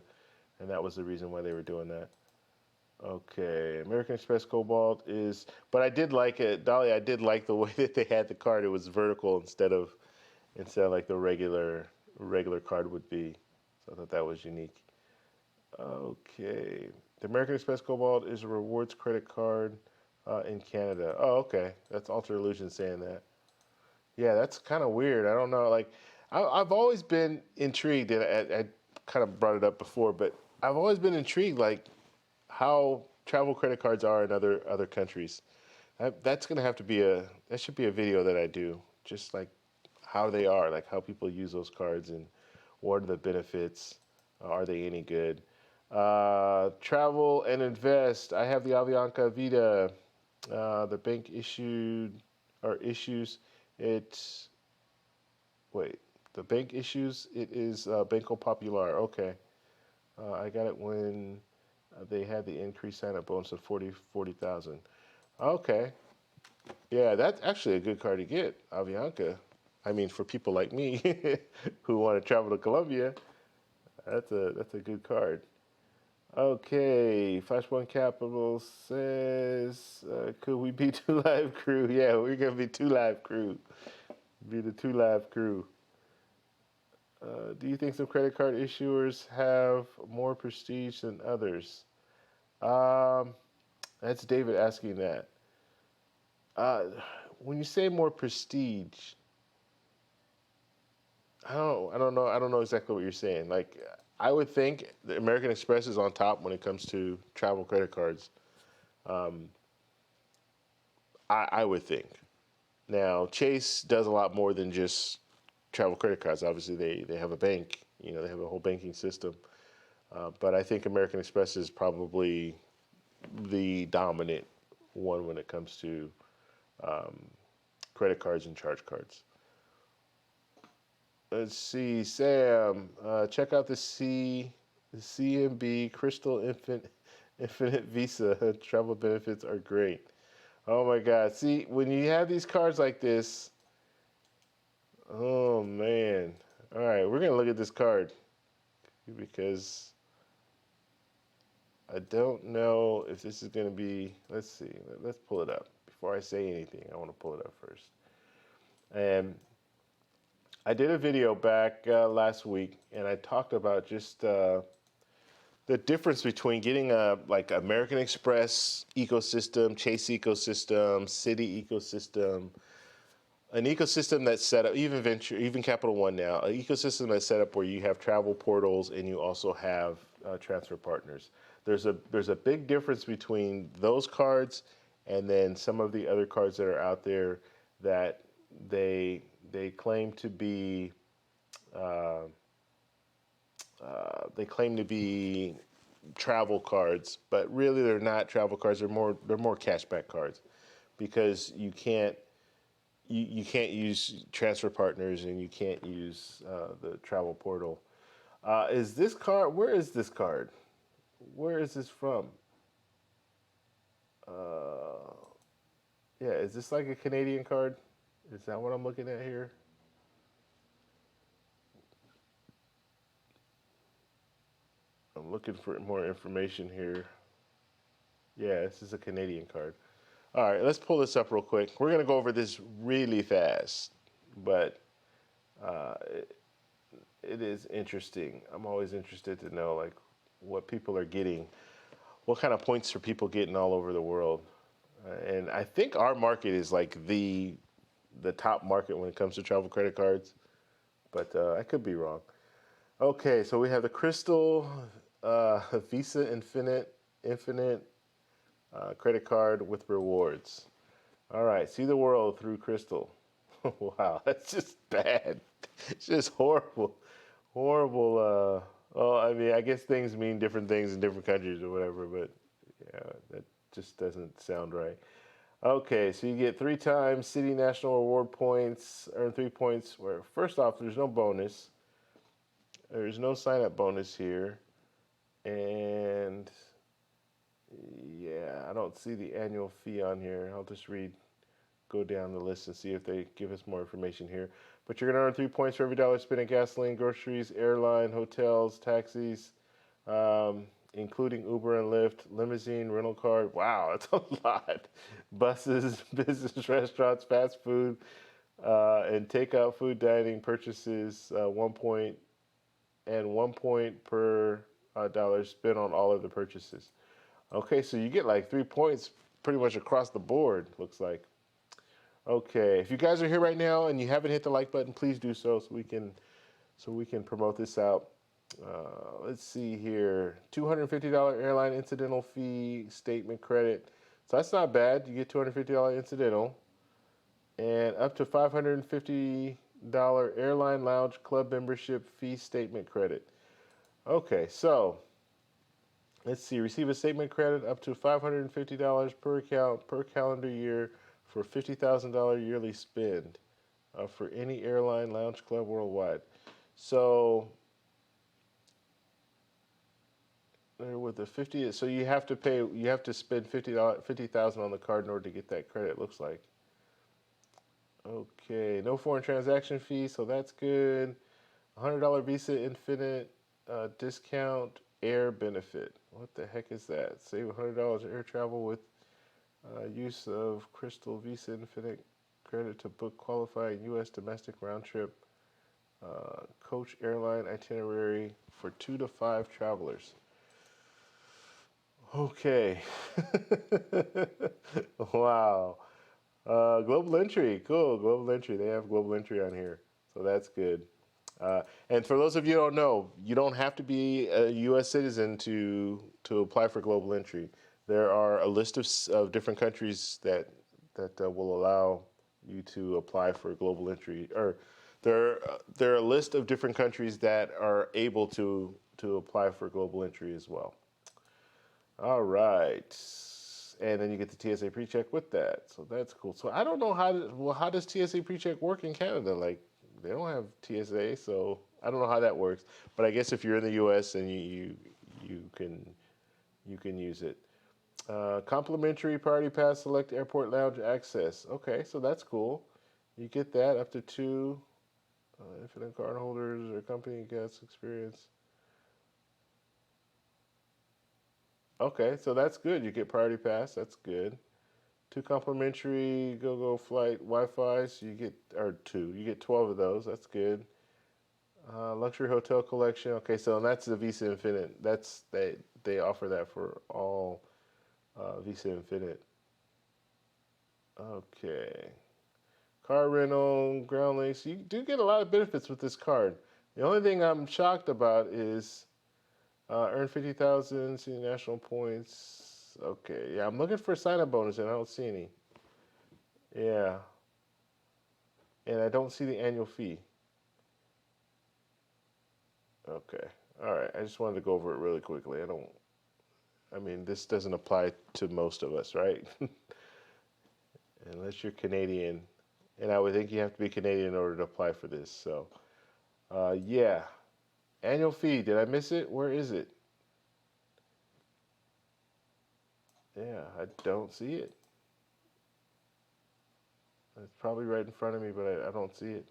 and that was the reason why they were doing that. Okay, American Express Cobalt is, but I did like it, Dolly. I did like the way that they had the card. It was vertical instead of like the regular card would be. So I thought that was unique. Okay, the American Express Cobalt is a rewards credit card in Canada. Oh, okay, that's Alter Illusion saying that. Yeah, that's kind of weird. I don't know. Like, I've always been intrigued, and I kind of brought it up before, but I've always been intrigued, like how travel credit cards are in other countries. That's gonna have to be that should be a video that I do, just like how they are, like how people use those cards and what are the benefits. Are they any good? Travel and invest. I have the Avianca Vita. The bank issued or issues it. Wait, the bank issues it is Banco Popular. Okay, I got it when they had the increased sign-up bonus of 40,000. Okay, yeah, that's actually a good card to get, Avianca. I mean, for people like me who want to travel to Colombia, that's a good card. Okay, Flashpoint Capital says, could we be two live crew? Yeah, we're gonna be two live crew. Be the two live crew. Do you think some credit card issuers have more prestige than others? Um, that's David asking that. Uh, when you say more prestige, I don't know exactly what you're saying. Like, I would think the American Express is on top when it comes to travel credit cards. Um, I would think. Now, Chase does a lot more than just travel credit cards. Obviously, they have a bank. You know, they have a whole banking system. But I think American Express is probably the dominant one when it comes to um, credit cards and charge cards. Let's see, Sam. Check out the CMB Crystal Infinite Visa. Travel benefits are great. Oh my God! See, when you have these cards like this, oh man! All right, we're gonna look at this card because I don't know if this is gonna be. Let's see. Let's pull it up before I say anything. I want to pull it up first. And I did a video back last week, and I talked about just the difference between getting a like American Express ecosystem, Chase ecosystem, Citi ecosystem, an ecosystem that's set up, even Venture, even Capital One now, an ecosystem that's set up where you have travel portals and you also have transfer partners. There's a big difference between those cards and then some of the other cards that are out there that they claim to be uh, they claim to be travel cards, but really they're not travel cards. They're more cashback cards because you can't you can't use transfer partners and you can't use the travel portal. Is this card? Where is this card? Where is this from? Uh, yeah, is this like a Canadian card? Is that what I'm looking at here? I'm looking for more information here. Yeah, this is a Canadian card. All right, let's pull this up real quick. We're gonna go over this really fast, but it, it is interesting. I'm always interested to know like what people are getting, what kind of points are people getting all over the world. And I think our market is like the top market when it comes to travel credit cards, but I could be wrong. Okay, so we have the Crystal Visa Infinite credit card with rewards. All right, see the world through Crystal. Wow, that's just bad. It's just horrible, horrible. Well, I mean, I guess things mean different things in different countries or whatever, but yeah, that just doesn't sound right. Okay, so you get 3 times City National Reward points, earn 3 points. Where first off, there's no bonus. There's no sign up bonus here. And yeah, I don't see the annual fee on here. I'll just go down the list and see if they give us more information here. But you're going to earn 3 points for every dollar spent in gasoline, groceries, airline, hotels, taxis, including Uber and Lyft, limousine, rental car. Wow, that's a lot. Buses, business restaurants, fast food, and takeout food dining purchases, 1 point and 1 point per dollar spent on all of the purchases. Okay, so you get like 3 points pretty much across the board, looks like. Okay, if you guys are here right now and you haven't hit the like button, please do so we can promote this out. Let's see here, $250 airline incidental fee statement credit. So that's not bad. You get $250 incidental and up to $550 airline lounge club membership fee statement credit. Okay, so let's see. Receive a statement credit up to $550 per account per calendar year for $50,000 yearly spend for any airline lounge club worldwide. So with the 50, so you have to spend $50,000 on the card in order to get that credit. It looks like. Okay, no foreign transaction fee, so that's good. $100 Visa Infinite discount air benefit. What the heck is that? Save $100 air travel with use of Crystal Visa Infinite credit to book qualifying U.S. domestic round trip coach airline itinerary for 2 to 5 travelers. Okay. Wow. Global entry, cool. Global entry. They have global entry on here, so that's good. And for those of you who don't know, you don't have to be a U.S. citizen to apply for global entry. There are a list of different countries that will allow you to apply for global entry, or there are a list of different countries that are able to apply for global entry as well. All right. And then you get the TSA PreCheck with that. So that's cool. So I don't know how does TSA PreCheck work in Canada? Like they don't have TSA, so I don't know how that works. But I guess if you're in the US and you can use it. Complimentary Priority Pass Select Airport Lounge access. Okay, so that's cool. You get that up to 2 infinite card holders or company guest experience. Okay, so that's good. You get Priority Pass. That's good. 2 complimentary go flight Wi-Fi. So you get or 2. You get 12 of those. That's good. Luxury hotel collection. Okay, so that's the Visa Infinite. They offer that for all Visa Infinite. Okay. Car rental, ground links. You do get a lot of benefits with this card. The only thing I'm shocked about is earn 50,000 City National points. Okay, yeah, I'm looking for a sign-up bonus and I don't see any. Yeah, and I don't see the annual fee. Okay, all right. I just wanted to go over it really quickly. I mean, this doesn't apply to most of us, right? Unless you're Canadian and I would think you have to be Canadian in order to apply for this. So, yeah, annual fee. Did I miss it? Where is it? Yeah, I don't see it. It's probably right in front of me, but I don't see it.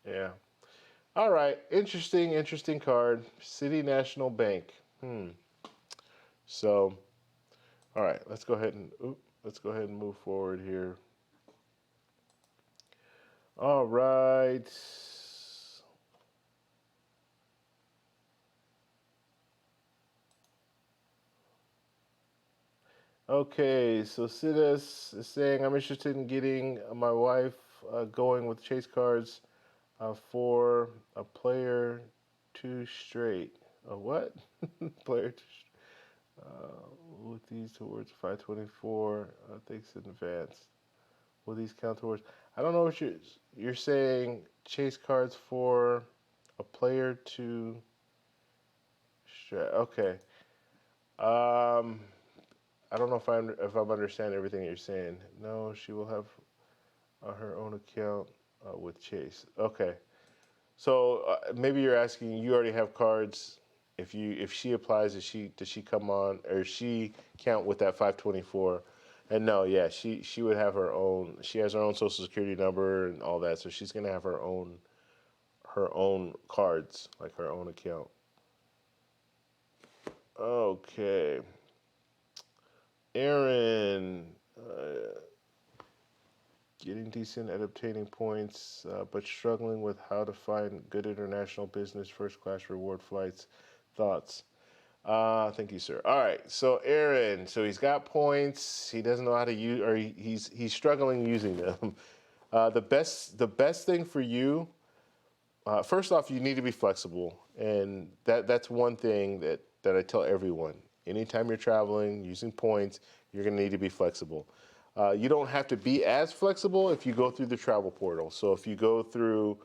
Yeah. All right. Interesting, interesting card. City National Bank. So, all right. Let's go ahead and move forward here. All right. Okay, so Sidas is saying I'm interested in getting my wife going with Chase cards for a player two straight. A what? Player two with these towards 524. Thanks in advance. Will these count towards? I don't know what you're saying. Chase cards for a player to straight. Okay. Um, I don't know if I'm understanding everything you're saying. No, she will have her own account with Chase. Okay. So maybe you're asking. You already have cards. If she applies, does she come on or she count with that 524? And no, yeah, she would have her own. She has her own social security number and all that. So she's gonna have her own cards, like her own account. Okay, Aaron. Getting decent at obtaining points, but struggling with how to find good international business first class reward flights. Thoughts? Thank you, sir. All right, so Aaron, so he's got points. He doesn't know how to use, or he's struggling using them. The best thing for you, first off, you need to be flexible, and that's one thing that I tell everyone. Anytime you're traveling using points, you're going to need to be flexible. You don't have to be as flexible if you go through the travel portal. So if you go through,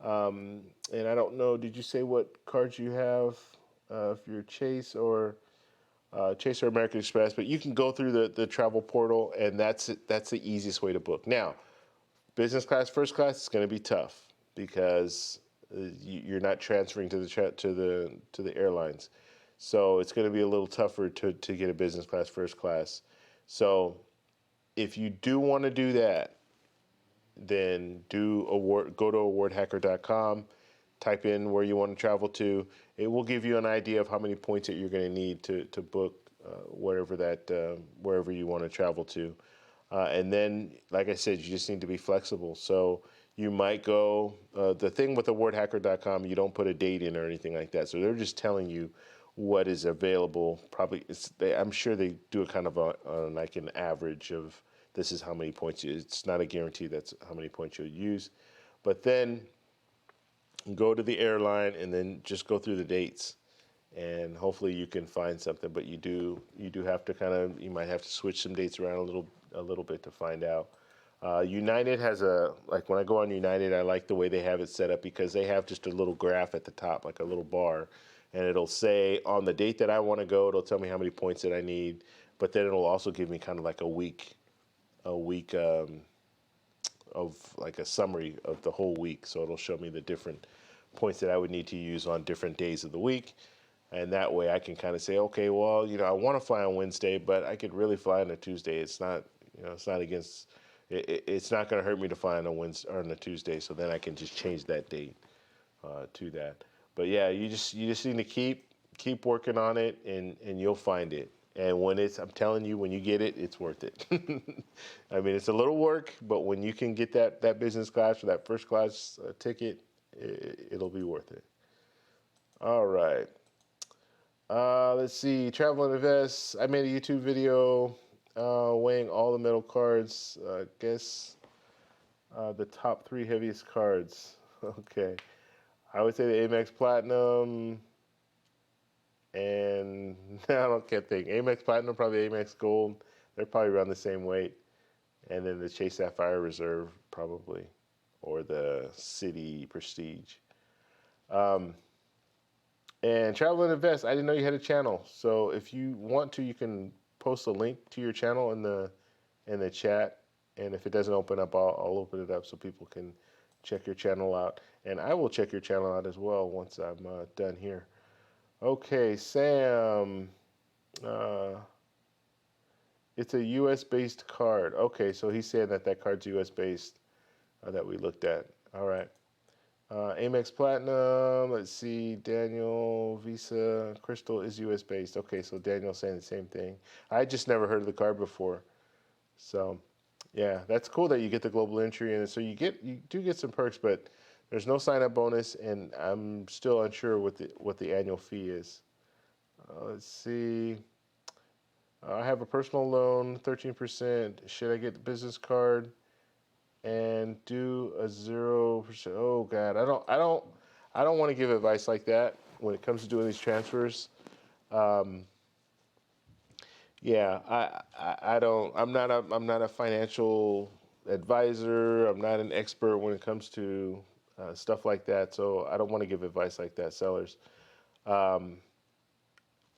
and I don't know, did you say what cards you have? If you're Chase or American Express, but you can go through the travel portal, and that's the easiest way to book. Now, business class, first class, it's going to be tough because you're not transferring to the airlines, so it's going to be a little tougher to get a business class, first class. So if you do want to do that, then go to awardhacker.com, type in where you want to travel to. It will give you an idea of how many points that you're going to need to book wherever you want to travel to. And then, like I said, you just need to be flexible. So you might go, the thing with awardhacker.com, you don't put a date in or anything like that. So they're just telling you what is available. Probably, I'm sure they do a kind of on like an average of this is how many points. It's not a guarantee that's how many points you'll use. But then go to the airline and then just go through the dates. And hopefully you can find something, but you do have to you might have to switch some dates around a little bit to find out. United has like when I go on United, I like the way they have it set up because they have just a little graph at the top, like a little bar, and it'll say on the date that I want to go, it'll tell me how many points that I need, but then it'll also give me kind of like a week of like a summary of the whole week. So it'll show me the different points that I would need to use on different days of the week. And that way I can kind of say, okay, well, I want to fly on Wednesday, but I could really fly on a Tuesday. It's not going to hurt me to fly on a Wednesday or on a Tuesday. So then I can just change that date to that. But yeah, you just need to keep working on it, and you'll find it. And I'm telling you, when you get it, it's worth it. I mean, it's a little work, but when you can get that business class or that first class ticket, it'll be worth it. All right. Let's see. Travel and Invest. I made a YouTube video weighing all the metal cards. Guess the top three heaviest cards. Okay. I would say the Amex Platinum, and can't think. Amex Platinum, probably Amex Gold. They're probably around the same weight. And then the Chase Sapphire Reserve, probably, or the Citi Prestige. Um, and Travel and Invest, I didn't know you had a channel. So if you want to, you can post a link to your channel in the chat. And if it doesn't open up, I'll open it up so people can check your channel out. And I will check your channel out as well once I'm done here. Okay, Sam. Uh, it's a U.S. based card. Okay, so he's saying that that card's U.S. based that we looked at. All right. Amex Platinum. Let's see. Daniel Visa Crystal is U.S. based. Okay, so Daniel's saying the same thing. I just never heard of the card before. So, yeah, that's cool that you get the global entry, and so you do get some perks, but there's no sign up bonus, and I'm still unsure what the annual fee is. Let's see. I have a personal loan, 13%. Should I get the business card and do a 0%? Oh God, I don't want to give advice like that when it comes to doing these transfers. Um, yeah, I don't. I'm not a financial advisor. I'm not an expert when it comes to stuff like that. So I don't want to give advice like that, sellers. Um,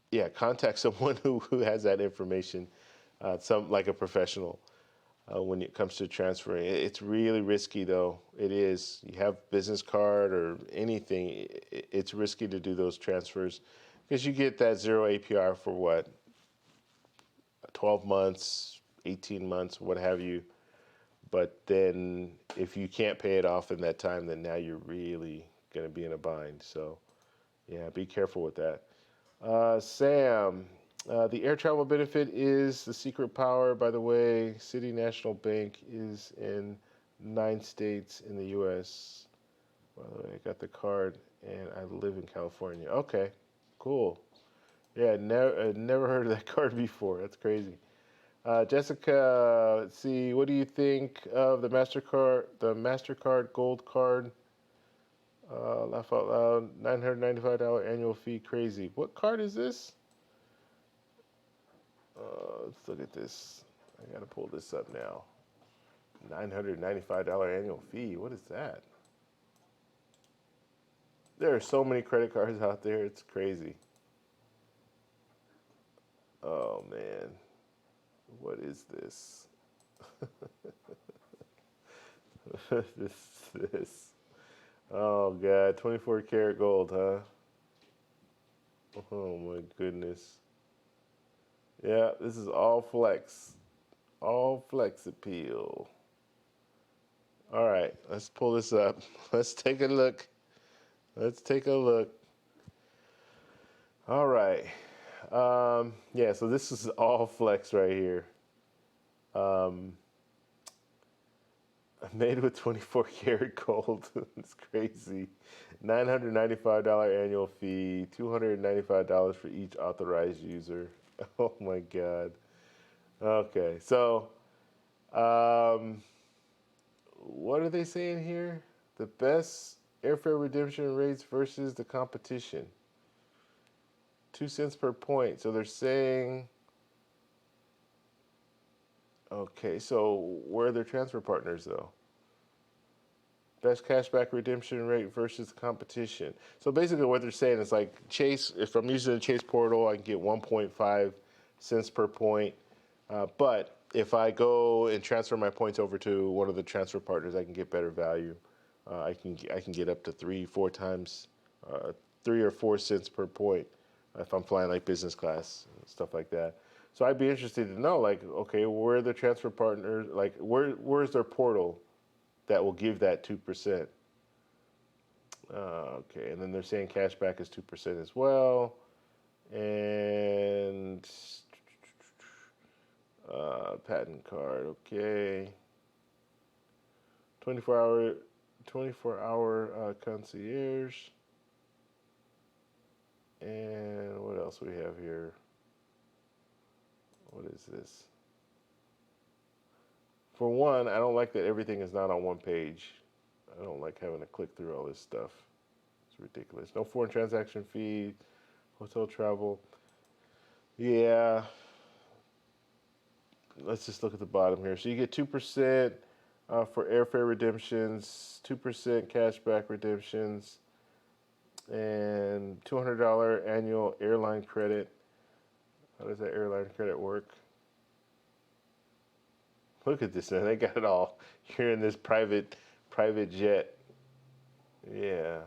yeah, contact someone who has that information, some like a professional when it comes to transferring. It's really risky though. It is. You have business card or anything, it's risky to do those transfers because you get that zero APR for what, 12 months, 18 months, what have you. But then if you can't pay it off in that time, then now you're really going to be in a bind. So yeah, be careful with that. Sam, the air travel benefit is the secret power. By the way, City National Bank is in 9 states in the U.S. By the way, I got the card and I live in California. Okay, cool. Yeah, never heard of that card before. That's crazy. Jessica, let's see. What do you think of the MasterCard Gold Card? Laugh out loud. $995 annual fee. Crazy. What card is this? Let's look at this. I gotta pull this up now. $995 annual fee. What is that? There are so many credit cards out there. It's crazy. Oh man, what is this? this. Oh god, 24 karat gold, huh? Oh my goodness. Yeah, this is all flex appeal. All right, let's pull this up. Let's take a look. Let's take a look. All right. Yeah, so this is all flex right here. Um, Made with 24 karat gold. It's crazy. $995 annual fee, $295 for each authorized user. Oh my God. Okay, so um, what are they saying here? The best airfare redemption rates versus the competition. 2 cents per point. So they're saying, okay, so where are their transfer partners though? Best cashback redemption rate versus competition. So basically what they're saying is like Chase, if I'm using the Chase portal, I can get 1.5 cents per point. But if I go and transfer my points over to one of the transfer partners, I can get better value. I can get up to 3 or 4 times, 3 or 4 cents per point if I'm flying like business class and stuff like that. So I'd be interested to know, like, okay, where are the transfer partners? Like, where's their portal that will give that 2%? Okay, and then they're saying cashback is 2% as well, and patent card, okay. 24 hour 24-hour concierge. And what else we have here? What is this? For one, I don't like that everything is not on one page. I don't like having to click through all this stuff. It's ridiculous. No foreign transaction fee, hotel travel. Yeah. Let's just look at the bottom here. So you get 2% for airfare redemptions, 2% cashback redemptions, and $200 annual airline credit. How does that airline credit work? Look at this, man. They got it all. You're in this private jet. Yeah.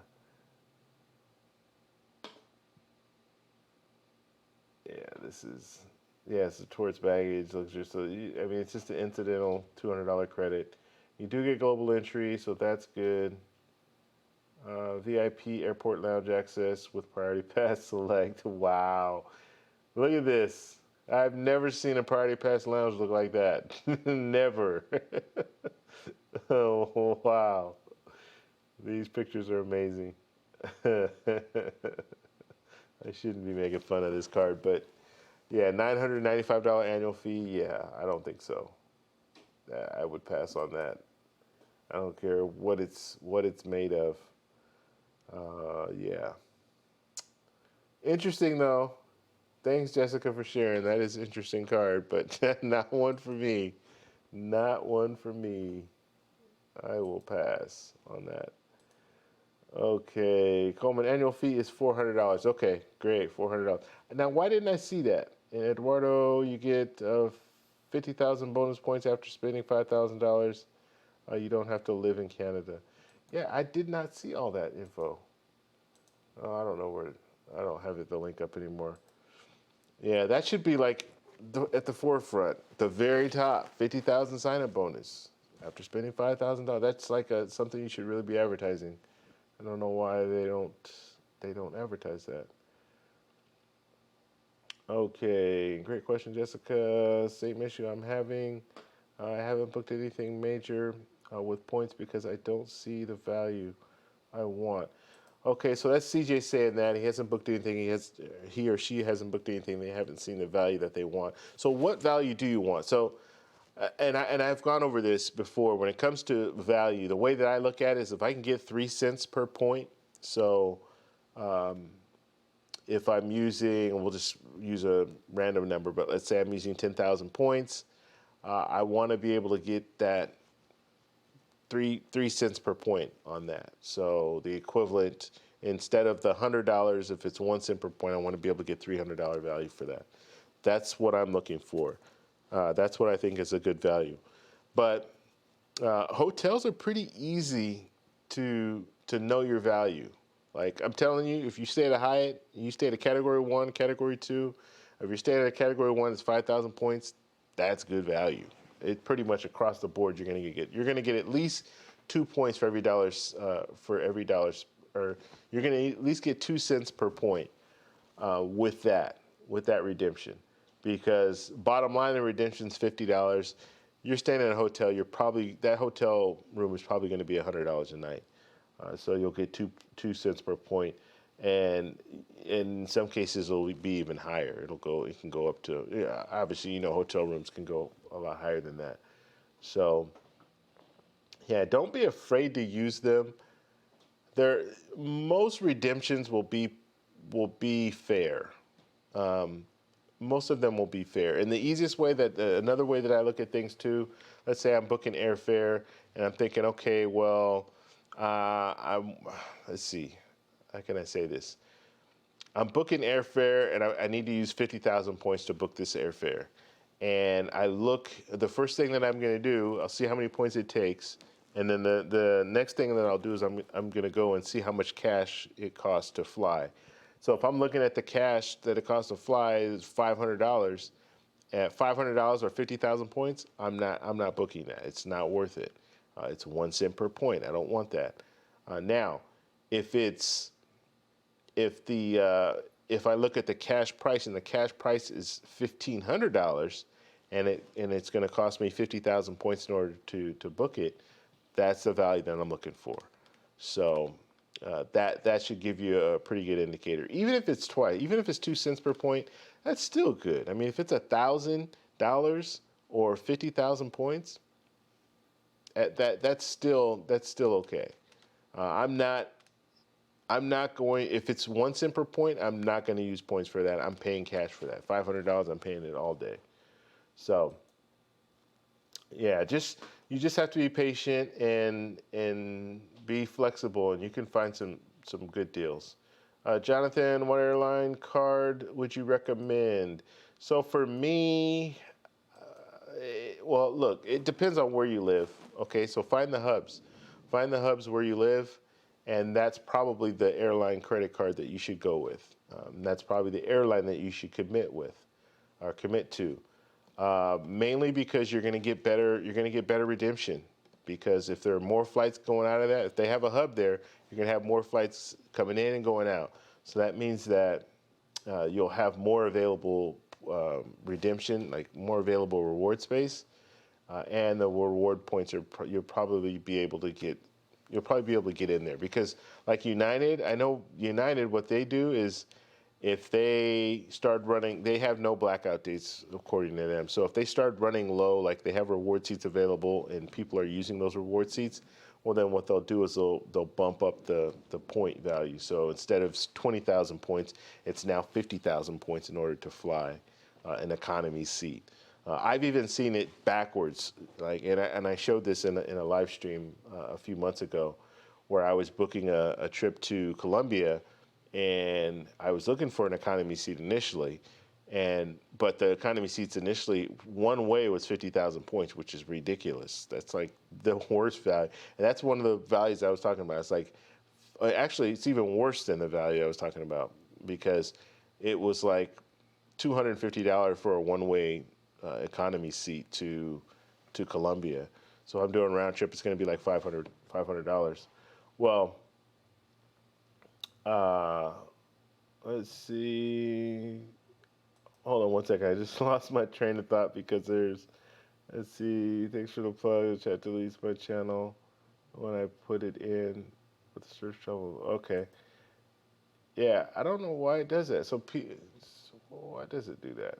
Yeah, this is, yeah, it's towards baggage, luxury. So, I mean, it's just an incidental $200 credit. You do get global entry, so that's good. VIP airport lounge access with priority pass select. Wow. Look at this. I've never seen a priority pass lounge look like that. Never. Oh, wow. These pictures are amazing. I shouldn't be making fun of this card, but yeah, $995 annual fee. Yeah, I don't think so. I would pass on that. I don't care what it's made of. Yeah. Interesting though. Thanks, Jessica, for sharing. That is an interesting card, but not one for me. Not one for me. I will pass on that. Okay, Coleman, annual fee is $400. Okay, great, $400. Now, why didn't I see that? In Eduardo, you get 50,000 bonus points after spending $5,000. You don't have to live in Canada. Yeah, I did not see all that info. Oh, I don't know where. I don't have the link up anymore. Yeah, that should be like at the forefront, the very top, 50,000 sign-up bonus after spending $5,000. That's like something you should really be advertising. I don't know why they don't advertise that. Okay, great question, Jessica. Same issue I'm having. I haven't booked anything major with points because I don't see the value I want. Okay, so that's CJ saying that he hasn't booked anything. He or she hasn't booked anything. They haven't seen the value that they want. So what value do you want? So, and I've gone over this before. When it comes to value, the way that I look at it is if I can get 3 cents per point. So, if I'm using, we'll just use a random number, but let's say I'm using 10,000 points. I want to be able to get that 3 cents per point on that. So the equivalent, instead of the $100, if it's 1 cent per point, I want to be able to get $300 value for that. That's what I'm looking for. That's what I think is a good value. But hotels are pretty easy to know your value. Like I'm telling you, if you stay at a Hyatt, you stay at a Category 1, Category 2. If you're staying at a Category 1, it's 5,000 points. That's good value. It pretty much across the board you're gonna get at least 2 points for every dollar or you're gonna at least get 2 cents per point with that redemption, because bottom line the redemption's $50. You're staying in a hotel, that hotel room is probably going to be $100 a night, so you'll get 2 cents per point, and in some cases it'll be even higher. It can go up to, yeah, obviously hotel rooms can go a lot higher than that. So yeah, don't be afraid to use them. Most redemptions will be fair. Most of them will be fair. And the easiest way another way that I look at things too, let's say I'm booking airfare and I'm thinking, okay, well, let's see, how can I say this? I'm booking airfare and I need to use 50,000 points to book this airfare. And the first thing that I'm going to do, I'll see how many points it takes. And then the next thing that I'll do is I'm going to go and see how much cash it costs to fly. So if I'm looking at the cash that it costs to fly is $500, at $500 or 50,000 points, I'm not booking that. It's not worth it. It's 1 cent per point. I don't want that. Now, if I look at the cash price and the cash price is $1,500, and it's going to cost me 50,000 points in order to book it, that's the value that I'm looking for. So that should give you a pretty good indicator. Even if it's 2 cents per point, that's still good. I mean, if it's $1,000 or 50,000 points, that's still okay. I'm not going, if it's 1 cent per point, I'm not going to use points for that. I'm paying cash for that. $500, I'm paying it all day. So, yeah, you just have to be patient and be flexible, and you can find some good deals. Jonathan, what airline card would you recommend? So for me, Well, look, it depends on where you live. Okay, so find the hubs. Find the hubs where you live, and that's probably the airline credit card that you should go with. That's probably the airline that you should commit with or commit to. Mainly because you're going to get better. You're going to get better redemption because if there are more flights going out of that, if they have a hub there, you're going to have more flights coming in and going out. So that means that you'll have more available redemption, like more available reward space, and the reward points you'll probably be able to get in there because like United, I know United, what they do is if they start running, they have no blackout dates according to them. So if they start running low, like they have reward seats available and people are using those reward seats, well then what they'll do is they'll bump up the point value. So instead of 20,000 points, it's now 50,000 points in order to fly an economy seat. I've even seen it backwards, like, and I showed this in a live stream a few months ago, where I was booking a trip to Colombia, and I was looking for an economy seat initially, but the economy seats initially one way was 50,000 points, which is ridiculous. That's like the worst value, and that's one of the values I was talking about. It's like, actually, it's even worse than the value I was talking about because it was like $250 for a one-way economy seat to Colombia. So I'm doing round trip. It's going to be like $500. Well, let's see. Hold on one second. I just lost my train of thought because let's see. Thanks for the plug. Chat deletes my channel when I put it in with the search trouble. Okay. Yeah, I don't know why it does that. So why does it do that?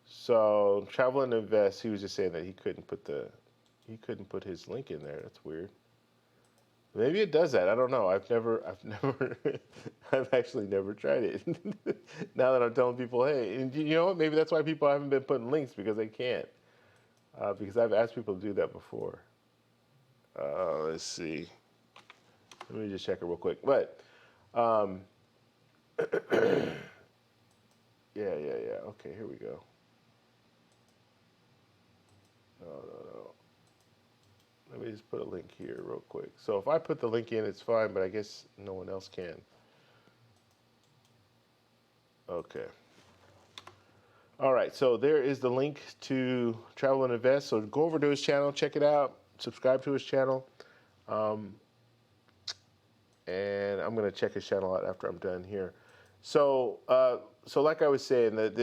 So Travel and Invest, he was just saying that he couldn't put his link in there. That's weird. Maybe it does that. I don't know. I've actually never tried it. Now that I'm telling people, hey, and you know what? Maybe that's why people haven't been putting links because they can't. Because I've asked people to do that before. Let's see. Let me just check it real quick. But, yeah. Okay, here we go. No. Let me just put a link here real quick. So if I put the link in, it's fine, but I guess no one else can. Okay. All right, so there is the link to Travel and Invest. So go over to his channel, check it out, subscribe to his channel. And I'm gonna check his channel out after I'm done here. So like I was saying, the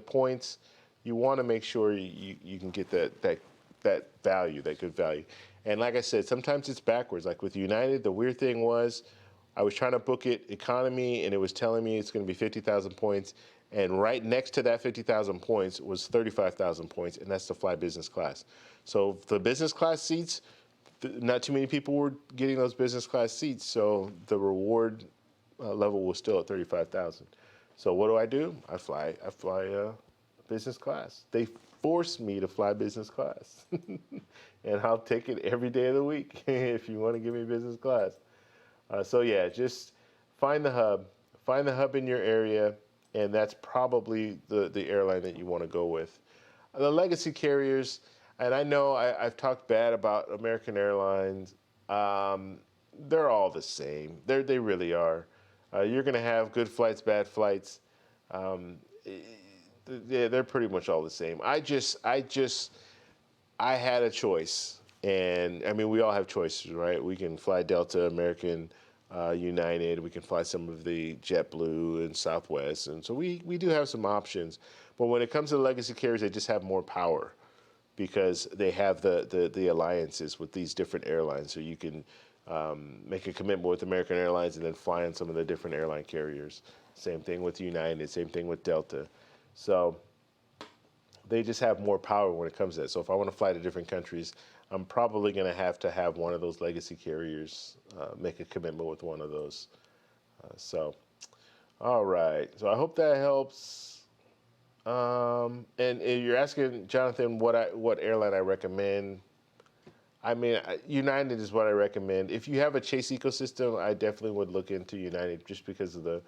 points, you want to make sure you can get that value, that good value. And like I said, sometimes it's backwards. Like with United, the weird thing was I was trying to book it economy, and it was telling me it's going to be 50,000 points. And right next to that 50,000 points was 35,000 points, and that's to fly business class. So the business class seats, not too many people were getting those business class seats, so the reward level was still at 35,000. So what do? I fly business class. They force me to fly business class, and I'll take it every day of the week if you want to give me business class. So yeah, just find the hub in your area, and that's probably the airline that you want to go with. The legacy carriers, and I know I've talked bad about American Airlines. They're all the same. They really are. You're going to have good flights, bad flights. They're pretty much all the same. I had a choice, and I mean, we all have choices, right? We can fly Delta, American, United. We can fly some of the JetBlue and Southwest, and so we do have some options. But when it comes to the legacy carriers, they just have more power because they have the alliances with these different airlines. So you can make a commitment with American Airlines and then fly on some of the different airline carriers. Same thing with United. Same thing with Delta. So they just have more power when it comes to that. So if I want to fly to different countries, I'm probably going to have one of those legacy carriers, make a commitment with one of those. All right. So I hope that helps. And you're asking, Jonathan, what airline I recommend. I mean, United is what I recommend. If you have a Chase ecosystem, I definitely would look into United just because of the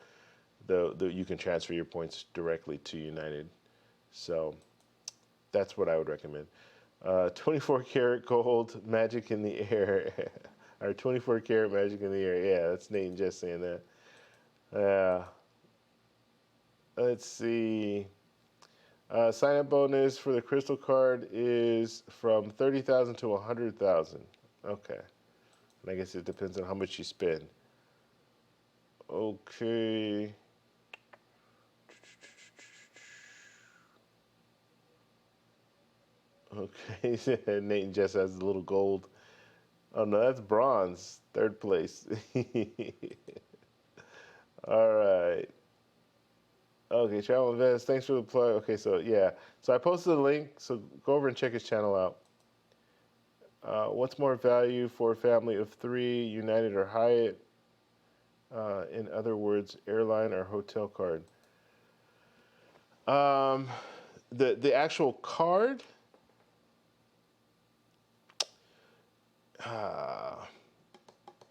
you can transfer your points directly to United. So that's what I would recommend. 24 karat gold, magic in the air. Or 24 karat magic in the air. Yeah, that's Nate and Jess saying that. Uh, let's see. Sign up bonus for the crystal card is from 30,000 to 100,000. Okay. And I guess it depends on how much you spend. Okay. Okay. Nate and Jess has a little gold. Oh no, that's bronze. Third place. All right. Okay, Travel Invest. Thanks for the plug. Okay, so yeah. So I posted a link. So go over and check his channel out. What's more value for a family of three, United or Hyatt? In other words, airline or hotel card? Um, the actual card. Uh,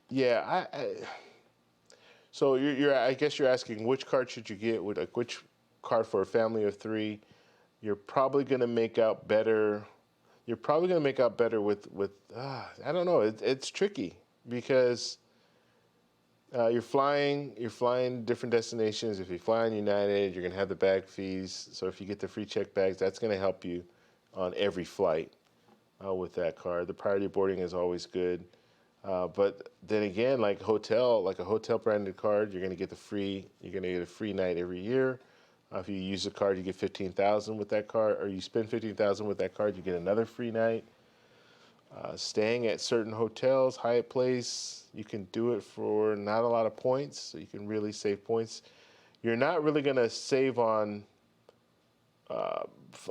yeah, so you're I guess you're asking which card should you get with like which card for a family of three? You're probably gonna make out better. You're probably gonna make out better with I don't know. It's tricky because you're flying different destinations. If you fly on United, you're gonna have the bag fees. So if you get the free check bags, that's gonna help you on every flight with that card. The priority boarding is always good. But then again, like a hotel branded card, you're gonna get a free night every year. If you use the card, you get 15,000 with that card, or you spend 15,000 with that card, you get another free night. Staying at certain hotels, Hyatt Place, you can do it for not a lot of points, so you can really save points. You're not really gonna save on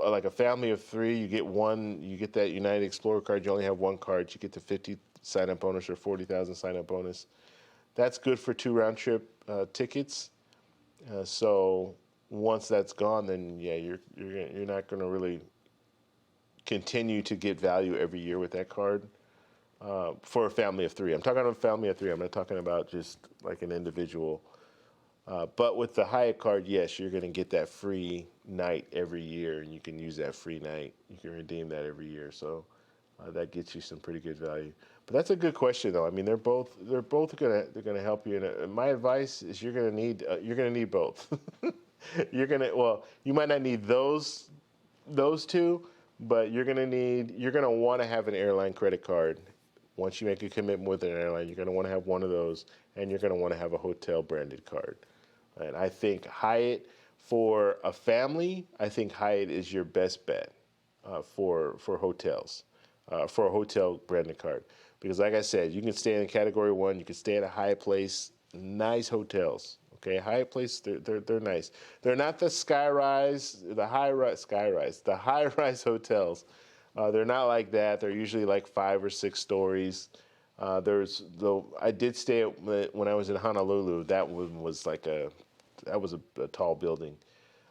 like a family of three. You get that United Explorer card. You only have one card. You get the 50 sign up bonus or 40,000 sign up bonus. That's good for two round trip tickets. So once that's gone, then yeah, you're not going to really continue to get value every year with that card for a family of three. I'm talking about a family of three. I'm not talking about just like an individual. But with the Hyatt card, yes, you're going to get that free night every year, and you can use that free night. You can redeem that every year, so that gets you some pretty good value. But that's a good question, though. I mean, they're gonna help you. And my advice is you're gonna need both. You might not need those two, but you're gonna want to have an airline credit card. Once you make a commitment with an airline, you're gonna want to have one of those, and you're gonna want to have a hotel branded card. And I think Hyatt for a family, I think Hyatt is your best bet for hotels, for a hotel branded card. Because like I said, you can stay in Category 1, you can stay at a Hyatt Place, nice hotels. Okay, Hyatt Place, they're nice. They're not the the high rise hotels. They're not like that. They're usually like 5 or 6 stories. I did stay when I was in Honolulu. That one was a tall building,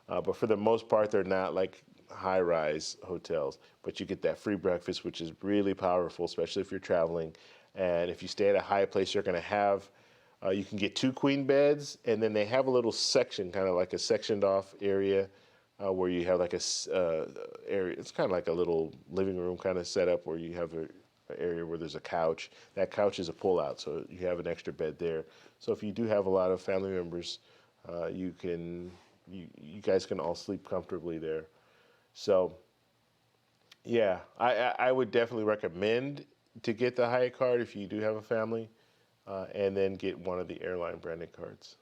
but for the most part, they're not like high-rise hotels. But you get that free breakfast, which is really powerful, especially if you're traveling. And if you stay at a high place, you're going to have you can get 2 queen beds, and then they have a little section, kind of like a sectioned off area where you have like area. It's kind of like a little living room kind of setup where you have a area where there's a couch. That couch is a pull-out, so you have an extra bed there. So if you do have a lot of family members, you guys can all sleep comfortably there. So yeah, I would definitely recommend to get the Hyatt card if you do have a family, and then get one of the airline branded cards.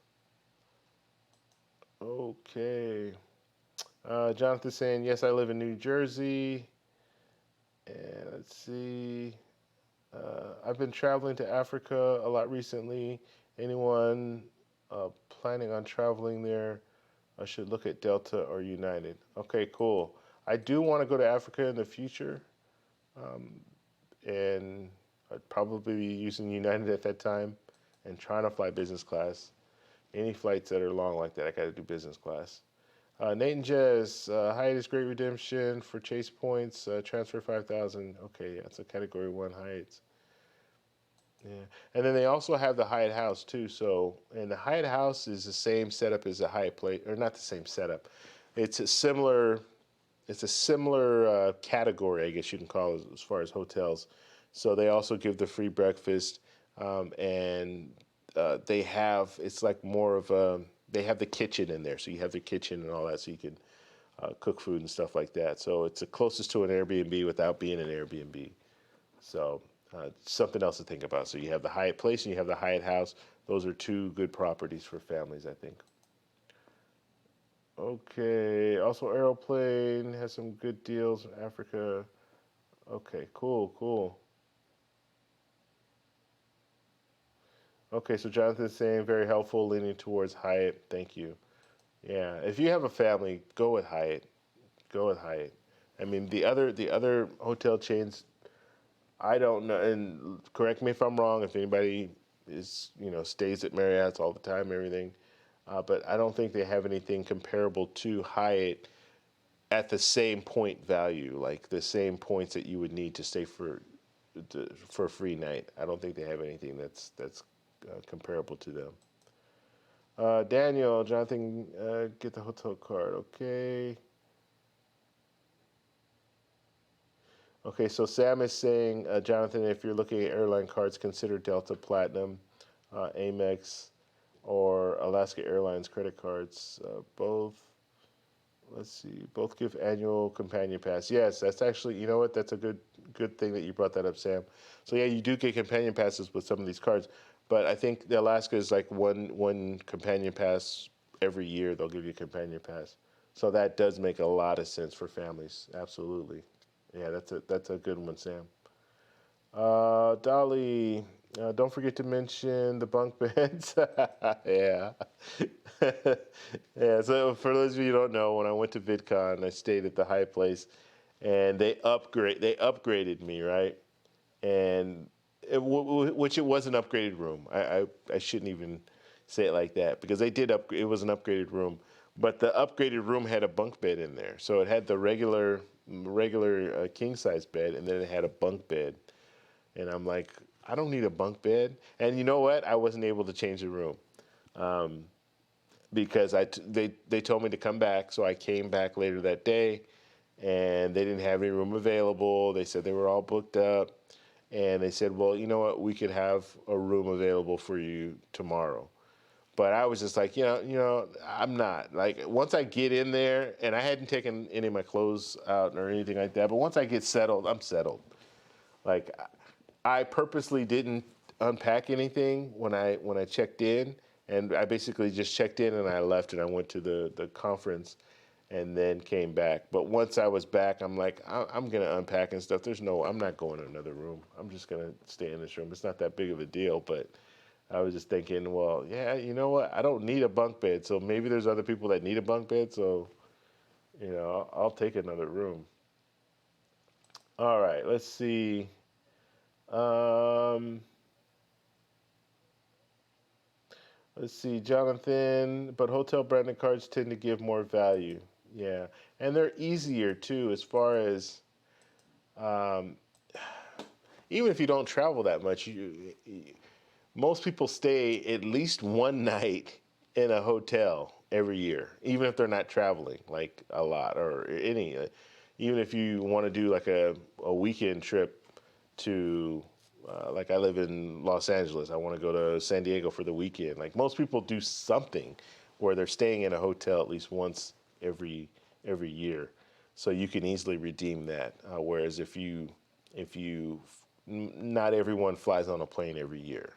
Okay. Jonathan saying, yes, I live in New Jersey. And let's see. I've been traveling to Africa a lot recently. Anyone planning on traveling there should look at Delta or United. Okay, cool. I do want to go to Africa in the future, and I'd probably be using United at that time and trying to fly business class. Any flights that are long like that, I got to do business class. Nate and Jez, Hyatt is great redemption for Chase points. Transfer 5,000. Okay, yeah, it's a Category 1 Hyatt. Yeah, and then they also have the Hyatt House too. So, and the Hyatt House is the same setup as the Hyatt Place, or not the same setup. It's a similar. it's a similar category, I guess you can call it, as far as hotels. So they also give the free breakfast, and they have it's like more of a they have the kitchen in there, so you have the kitchen and all that, so you can cook food and stuff like that. So it's the closest to an Airbnb without being an Airbnb. So something else to think about. So you have the Hyatt Place and you have the Hyatt House. Those are two good properties for families, I think. Okay. Also, Aeroplane has some good deals in Africa. Okay, cool, cool. Okay, so Jonathan's saying very helpful, leaning towards Hyatt. Thank you. Yeah, if you have a family, go with Hyatt. Go with Hyatt. I mean, the other hotel chains, I don't know, and correct me if I'm wrong. If anybody is stays at Marriott's all the time, everything, but I don't think they have anything comparable to Hyatt at the same point value, like the same points that you would need to stay for a free night. I don't think they have anything that's comparable to them. Daniel, Jonathan, get the hotel card. Okay. Okay, so Sam is saying, Jonathan, if you're looking at airline cards, consider Delta Platinum, Amex, or Alaska Airlines credit cards. Both, let's see, both give annual companion pass. Yes, that's actually, you know what? That's a good thing that you brought that up, Sam. So yeah, you do get companion passes with some of these cards, but I think the Alaska is like one companion pass every year. They'll give you a companion pass. So that does make a lot of sense for families. Absolutely. Yeah, that's a good one, Sam. Dolly, don't forget to mention the bunk beds. Yeah. Yeah, so for those of you who don't know, when I went to VidCon, I stayed at the Hyatt Place, and they upgraded me, right? And which it was an upgraded room. I shouldn't even say it like that because they did up. It was an upgraded room, but the upgraded room had a bunk bed in there. So it had the regular king size bed, and then it had a bunk bed. And I'm like, I don't need a bunk bed. And you know what? I wasn't able to change the room because they told me to come back. So I came back later that day, and they didn't have any room available. They said they were all booked up. And they said, well, you know what? We could have a room available for you tomorrow. But I was just like, I'm not. Like, once I get in there, and I hadn't taken any of my clothes out or anything like that, but once I get settled, I'm settled. Like, I purposely didn't unpack anything when I checked in, and I basically just checked in and I left and I went to the conference and then came back. But once I was back, I'm like, I'm gonna unpack and stuff. I'm not going to another room. I'm just gonna stay in this room. It's not that big of a deal, but I was just thinking, well, yeah, you know what? I don't need a bunk bed, so maybe there's other people that need a bunk bed, so I'll take another room. All right, let's see. Um, let's see, Jonathan. But hotel branded cards tend to give more value. Yeah, and they're easier too, as far as um, even if you don't travel that much, most people stay at least one night in a hotel every year, even if they're not traveling like a lot or any. Even if you want to do like a weekend trip to, like I live in Los Angeles, I want to go to San Diego for the weekend. Like most people do something where they're staying in a hotel at least once every every year, so you can easily redeem that. Whereas if you not everyone flies on a plane every year.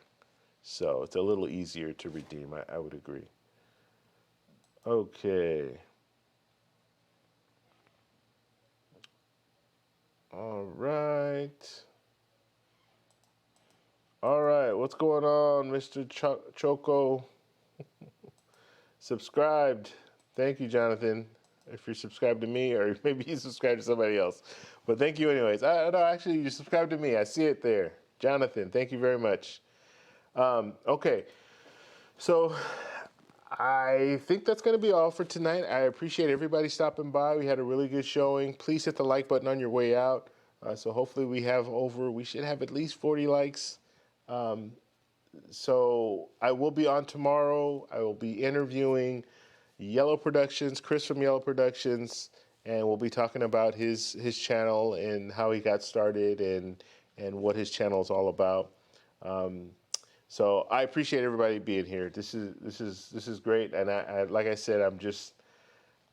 So it's a little easier to redeem. I would agree. Okay. All right. All right. What's going on, Mr. Choco? Subscribed. Thank you, Jonathan. If you're subscribed to me, or maybe you subscribed to somebody else. But thank you, anyways. No, actually, you subscribed to me. I see it there. Jonathan, thank you very much. Okay. So I think that's going to be all for tonight. I appreciate everybody stopping by. We had a really good showing. Please hit the like button on your way out. So hopefully we should have at least 40 likes. So I will be on tomorrow. I will be interviewing Yellow Productions, Chris from Yellow Productions, and we'll be talking about his channel and how he got started and what his channel is all about. So I appreciate everybody being here. This is great, and I like I said,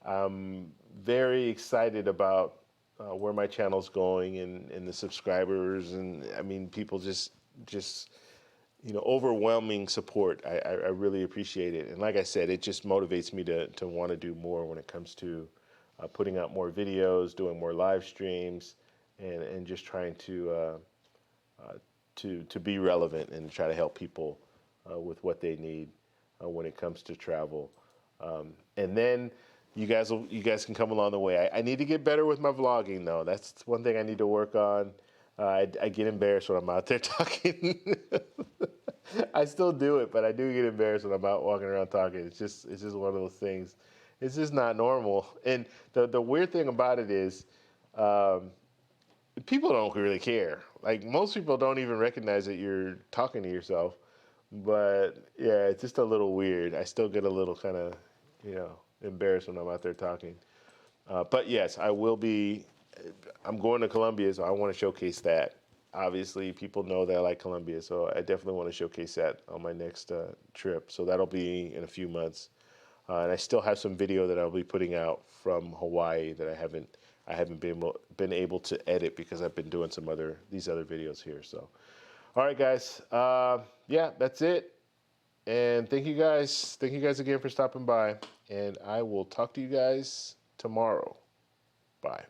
I'm very excited about where my channel's going and the subscribers, and I mean people just overwhelming support. I really appreciate it, and like I said, it just motivates me to want to do more when it comes to putting out more videos, doing more live streams, and just trying to be relevant and try to help people with what they need when it comes to travel. And then you guys can come along the way. I need to get better with my vlogging though. That's one thing I need to work on. I get embarrassed when I'm out there talking. I still do it, but I do get embarrassed when I'm out walking around talking. It's just one of those things. It's just not normal. And the weird thing about it is, people don't really care. Like most people don't even recognize that you're talking to yourself. But yeah, it's just a little weird. I still get a little kind of, embarrassed when I'm out there talking. But yes, I will be. I'm going to Colombia, so I want to showcase that. Obviously, people know that I like Colombia, so I definitely want to showcase that on my next trip. So that'll be in a few months. And I still have some video that I'll be putting out from Hawaii that I haven't been able to edit because I've been doing these other videos here. So, all right, guys. Yeah, that's it. And thank you guys. Thank you guys again for stopping by. And I will talk to you guys tomorrow. Bye.